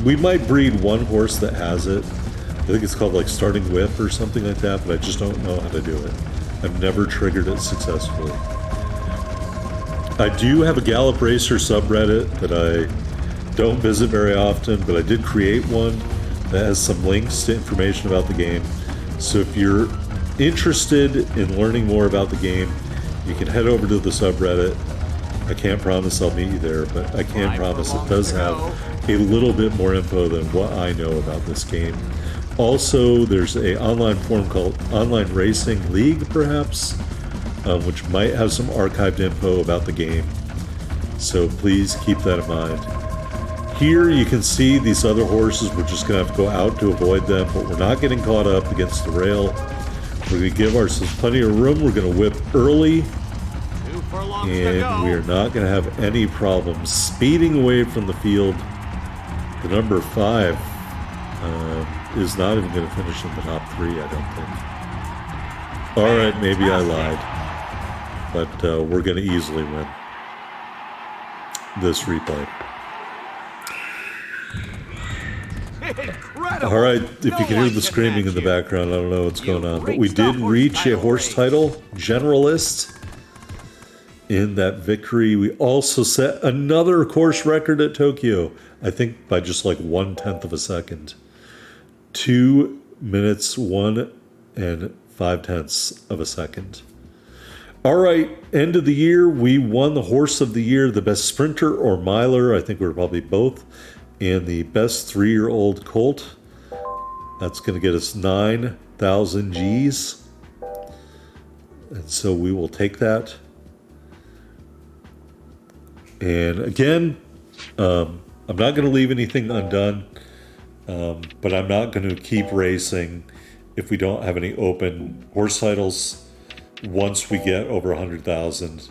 We might breed one horse that has it. I think it's called like starting whip or something like that, but I just don't know how to do it. I've never triggered it successfully. I do have a Gallop Racer subreddit that I don't visit very often, but I did create one that has some links to information about the game. So if you're interested in learning more about the game, you can head over to the subreddit. I can't promise I'll meet you there, but I can promise it does have a little bit more info than what I know about this game. Also, there's an online forum called Online Racing League, perhaps, which might have some archived info about the game. So please keep that in mind. Here you can see these other horses. We're just going to have to go out to avoid them, but we're not getting caught up against the rail. We're going to give ourselves plenty of room. We're going to whip early, and we are not going to have any problems speeding away from the field. The number 5 is not even going to finish in the top 3, I don't think. All right, maybe I lied, but we're going to easily win this replay. Incredible. All right, if you can hear the screaming in the background, I don't know what's going on, but we did reach a horse title, generalist, in that victory. We also set another course record at Tokyo, I think by just like 1/10 of a second. 2 minutes, 1 5/10 of a second. All right, end of the year, we won the horse of the year, the best sprinter or miler. I think we're probably both. And the best 3-year-old colt. That's going to get us 9,000 G's. And so we will take that. And again, I'm not going to leave anything undone. But I'm not going to keep racing if we don't have any open horse titles once we get over 100,000.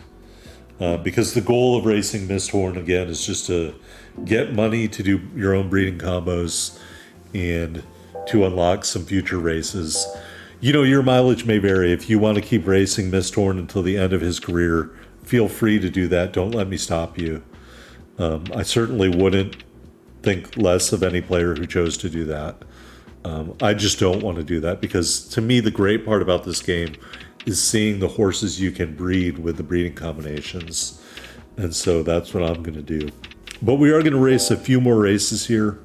Because the goal of racing Misthorn, again, is just to get money to do your own breeding combos and to unlock some future races. You know, your mileage may vary. If you want to keep racing Misthorn until the end of his career, feel free to do that. Don't let me stop you. I certainly wouldn't think less of any player who chose to do that. I just don't want to do that because to me, the great part about this game is seeing the horses you can breed with the breeding combinations. And so that's what I'm going to do. But we are going to race a few more races here.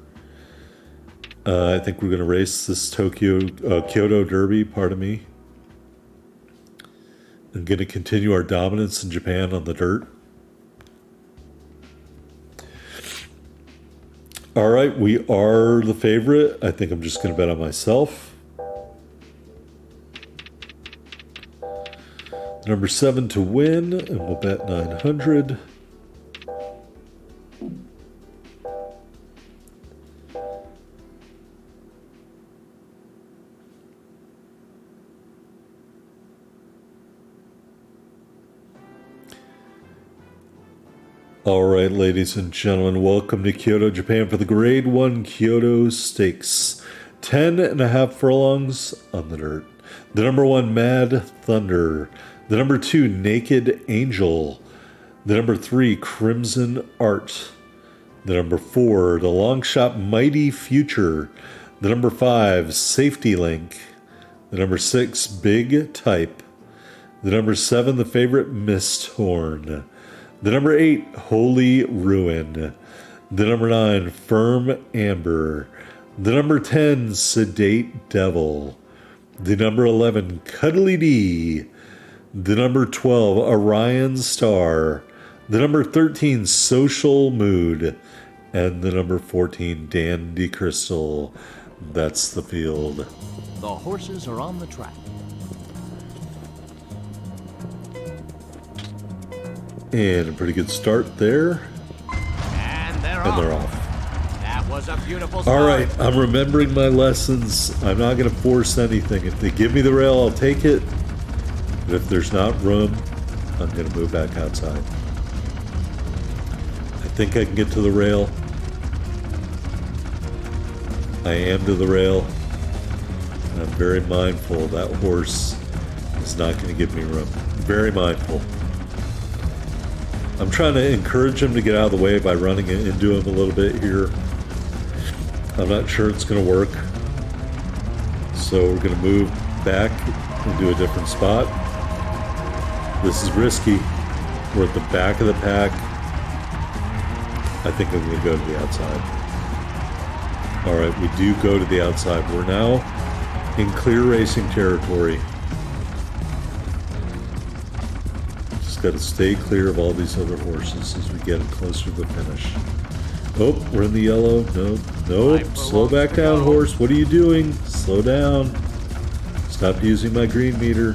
I think we're going to race this Kyoto Derby, pardon me. I'm going to continue our dominance in Japan on the dirt. All right, we are the favorite. I think I'm just going to bet on myself. Number 7 to win, and we'll bet 900. All right, ladies and gentlemen, welcome to Kyoto, Japan for the Grade 1 Kyoto Stakes. 10.5 furlongs on the dirt. The number 1, Mad Thunder. The number 2, Naked Angel. The number 3, Crimson Art. The number 4, the long shot Mighty Future. The number 5, Safety Link. The number 6, Big Type. The number 7, the favorite Mist Horn. The number 8, Holy Ruin. The number 9, Firm Amber. The number 10, Sedate Devil. The number 11, Cuddly D. The number 12, Orion Star. The number 13, Social Mood. And the number 14, Dandy Crystal. That's the field. The horses are on the track. And a pretty good start there. And they're off. That was a beautiful start. All right, I'm remembering my lessons. I'm not going to force anything. If they give me the rail, I'll take it. But if there's not room, I'm going to move back outside. I think I can get to the rail. I am to the rail. And I'm very mindful that horse is not going to give me room. Very mindful. I'm trying to encourage him to get out of the way by running into him a little bit here. I'm not sure it's going to work. So we're going to move back and do a different spot. This is risky. We're at the back of the pack. I think I'm going to go to the outside. All right, we do go to the outside. We're now in clear racing territory. Got to stay clear of all these other horses as we get closer to the finish. Oh, we're in the yellow. Nope. Slow back down, horse. What are you doing? Slow down. Stop using my green meter.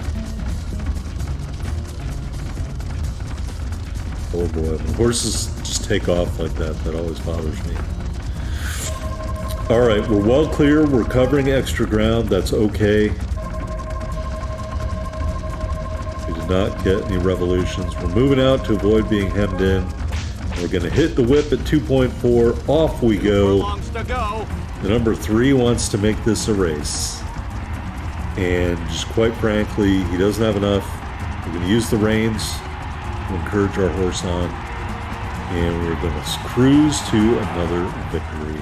Oh boy, when horses just take off like that, that always bothers me. All right, we're well clear. We're covering extra ground. That's okay. Not get any revolutions. We're moving out to avoid being hemmed in. We're going to hit the whip at 2.4. Off we go. The number 3 wants to make this a race. And just quite frankly, he doesn't have enough. We're going to use the reins to encourage our horse on. And we're going to cruise to another victory.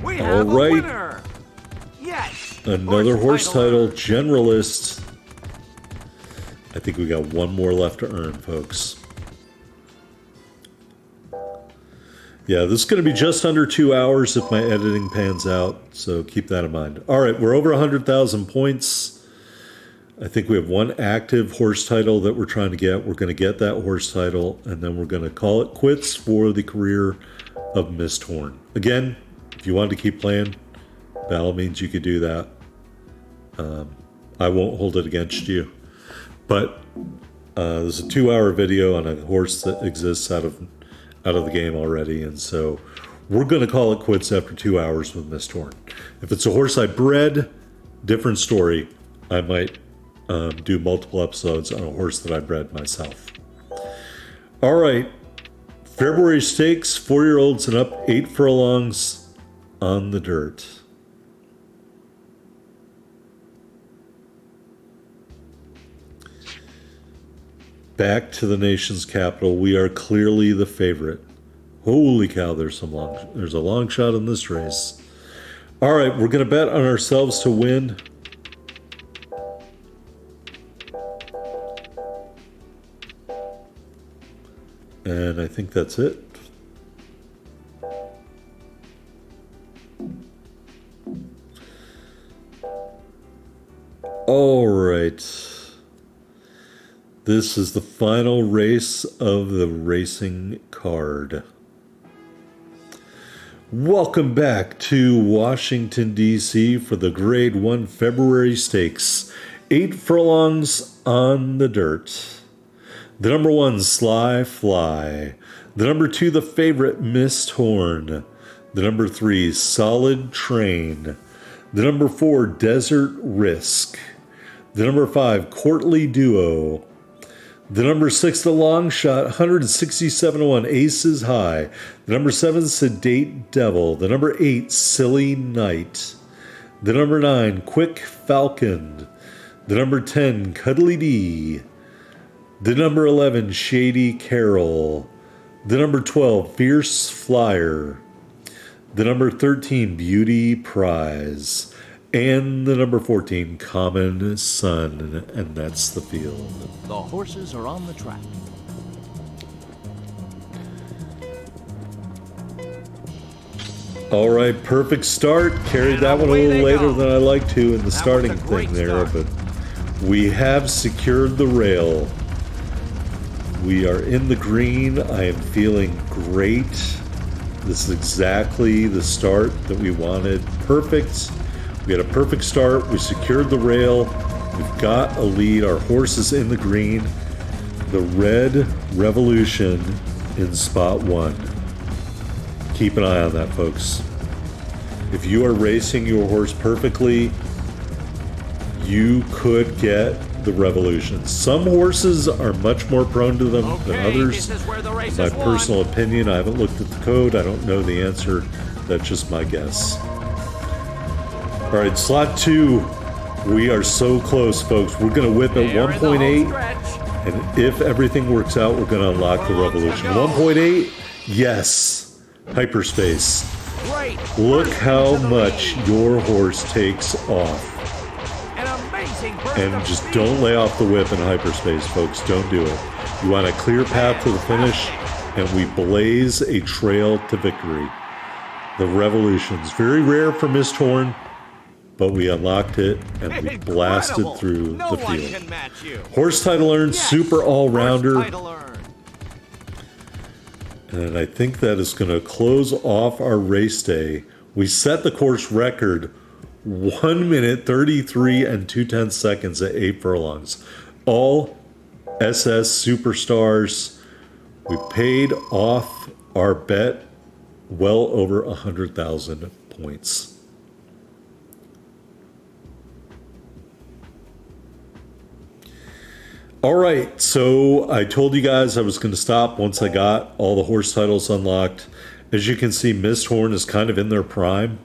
We have All right. a winner. Yes. Another horse title, Generalist. I think we got one more left to earn, folks. Yeah, this is going to be just under 2 hours if my editing pans out, so keep that in mind. All right, we're over 100,000 points. I think we have one active horse title that we're trying to get. We're going to get that horse title, and then we're going to call it quits for the career of Mist Horn. Again, if you wanted to keep playing, by all means, you could do that. I won't hold it against you. But there's a 2-hour video on a horse that exists out of the game already, and so we're going to call it quits after 2 hours with Mist Horn. If it's a horse I bred, different story. I might do multiple episodes on a horse that I bred myself. All right, February Stakes, 4-year-olds and up, 8 furlongs on the dirt. back to the nation's capital. We are clearly the favorite. Holy cow, there's a long shot in this race. All right, we're going to bet on ourselves to win. And I think that's it. All right. This is the final race of the racing card. Welcome back to Washington, D.C. for the Grade 1 February Stakes. 8 furlongs on the dirt. The number 1, Sly Fly. The number 2, the favorite, Mist Horn. The number 3, Solid Train. The number 4, Desert Risk. The number 5, Courtly Duo. The number 6, the long shot, 167-1, Aces High. The number 7, Sedate Devil. The number 8, Silly Night. The number 9, Quick Falcon. The number 10, Cuddly D. The number 11, Shady Carol. The number 12, Fierce Flyer. The number 13, Beauty Prize. And the number 14, Common Sun. And that's the field. The horses are on the track. All right, perfect start. Carried that one a little later than I like to in the starting thing there, but we have secured the rail. We are in the green. I am feeling great. This is exactly the start that we wanted. Perfect. We had a perfect start. We secured the rail. We've got a lead. Our horse is in the green. The Red Revolution in spot 1. Keep an eye on that, folks. If you are racing your horse perfectly, you could get the Revolution. Some horses are much more prone to them than others. In my personal opinion, I haven't looked at the code. I don't know the answer. That's just my guess. All right, slot 2. We are so close, folks. We're going to whip at 1.8. And if everything works out, we're going to unlock the Revolution. 1.8, yes. Hyperspace. Look how much your horse takes off. And just don't lay off the whip in hyperspace, folks. Don't do it. You want a clear path to the finish, and we blaze a trail to victory. The Revolution's very rare for Mist Horn, but we unlocked it, and we blasted through the field. Horse title earned, super all-rounder. And I think that is going to close off our race day. We set the course record 1 minute, 33 and 2/10 seconds at 8 furlongs. All SS Superstars. We paid off our bet well over 100,000 points. All right, so I told you guys I was going to stop once I got all the horse titles unlocked. As you can see, Mist Horn is kind of in their prime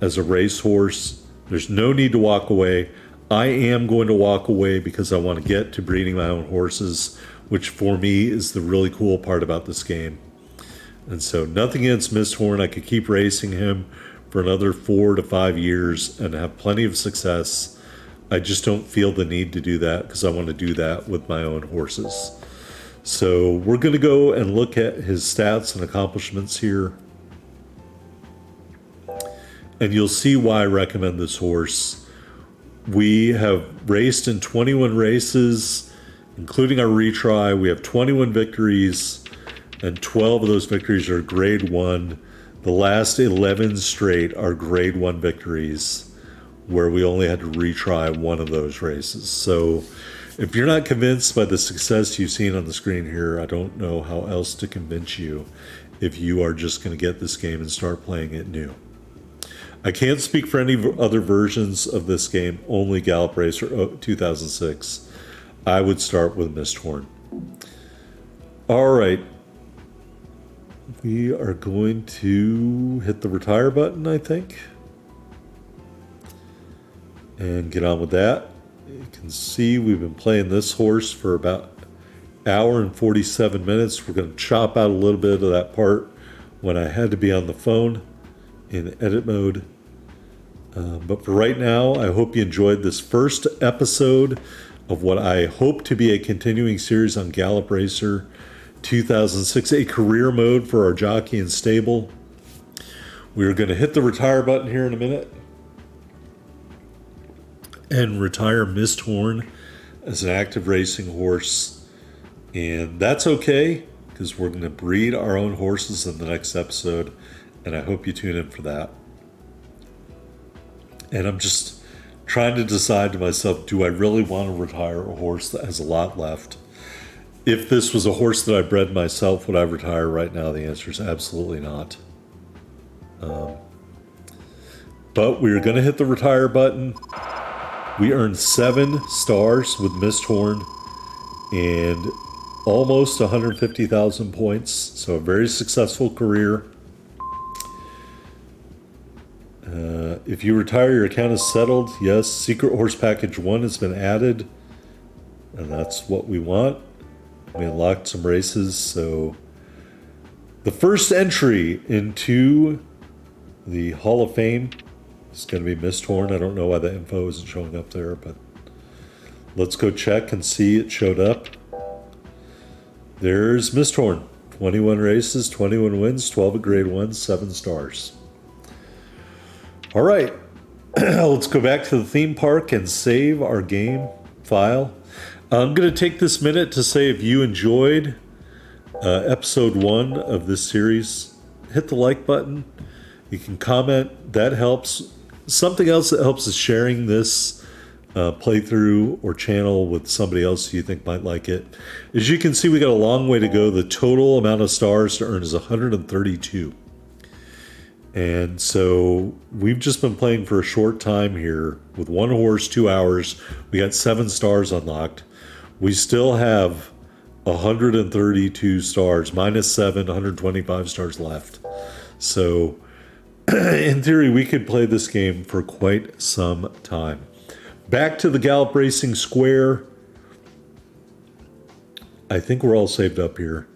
as a racehorse. There's no need to walk away. I am going to walk away because I want to get to breeding my own horses, which for me is the really cool part about this game. And so nothing against Mist Horn. I could keep racing him for another 4 to 5 years and have plenty of success. I just don't feel the need to do that because I want to do that with my own horses. So we're going to go and look at his stats and accomplishments here. And you'll see why I recommend this horse. We have raced in 21 races, including our retry. We have 21 victories, and 12 of those victories are grade 1. The last 11 straight are grade 1 victories, where we only had to retry one of those races. So if you're not convinced by the success you've seen on the screen here, I don't know how else to convince you if you are just going to get this game and start playing it new. I can't speak for any other versions of this game, only Gallop Racer 2006. I would start with Mist Horn. All right. We are going to hit the retire button, I think, and get on with that. You can see we've been playing this horse for about hour and 47 minutes. We're going to chop out a little bit of that part when I had to be on the phone in edit mode. But for right now, I hope you enjoyed this first episode of what I hope to be a continuing series on Gallop Racer 2006, a career mode for our jockey and stable. We're going to hit the retire button here in a minute and retire Misthorn as an active racing horse. And that's okay, because we're going to breed our own horses in the next episode, and I hope you tune in for that. And I'm just trying to decide to myself, do I really want to retire a horse that has a lot left? If this was a horse that I bred myself, would I retire right now? The answer is absolutely not. But we're going to hit the retire button. We earned 7 stars with Misthorn and almost 150,000 points. So a very successful career. If you retire, your account is settled. Yes, Secret Horse Package 1 has been added. And that's what we want. We unlocked some races. So the first entry into the Hall of Fame is going to be Misthorn. I don't know why the info isn't showing up there, but let's go check and see it showed up. There's Misthorn. 21 races, 21 wins, 12 at grade 1, 7 stars. All right, let's go back to the theme park and save our game file. I'm going to take this minute to say, if you enjoyed episode 1 of this series, hit the like button. You can comment. That helps. Something else that helps is sharing this playthrough or channel with somebody else you think might like it. As you can see, we got a long way to go. The total amount of stars to earn is 132. And so we've just been playing for a short time here with one horse, 2 hours. We got 7 stars unlocked. We still have 132 stars, minus 7, 125 stars left. So in theory, we could play this game for quite some time. Back to the Gallop Racing Square. I think we're all saved up here.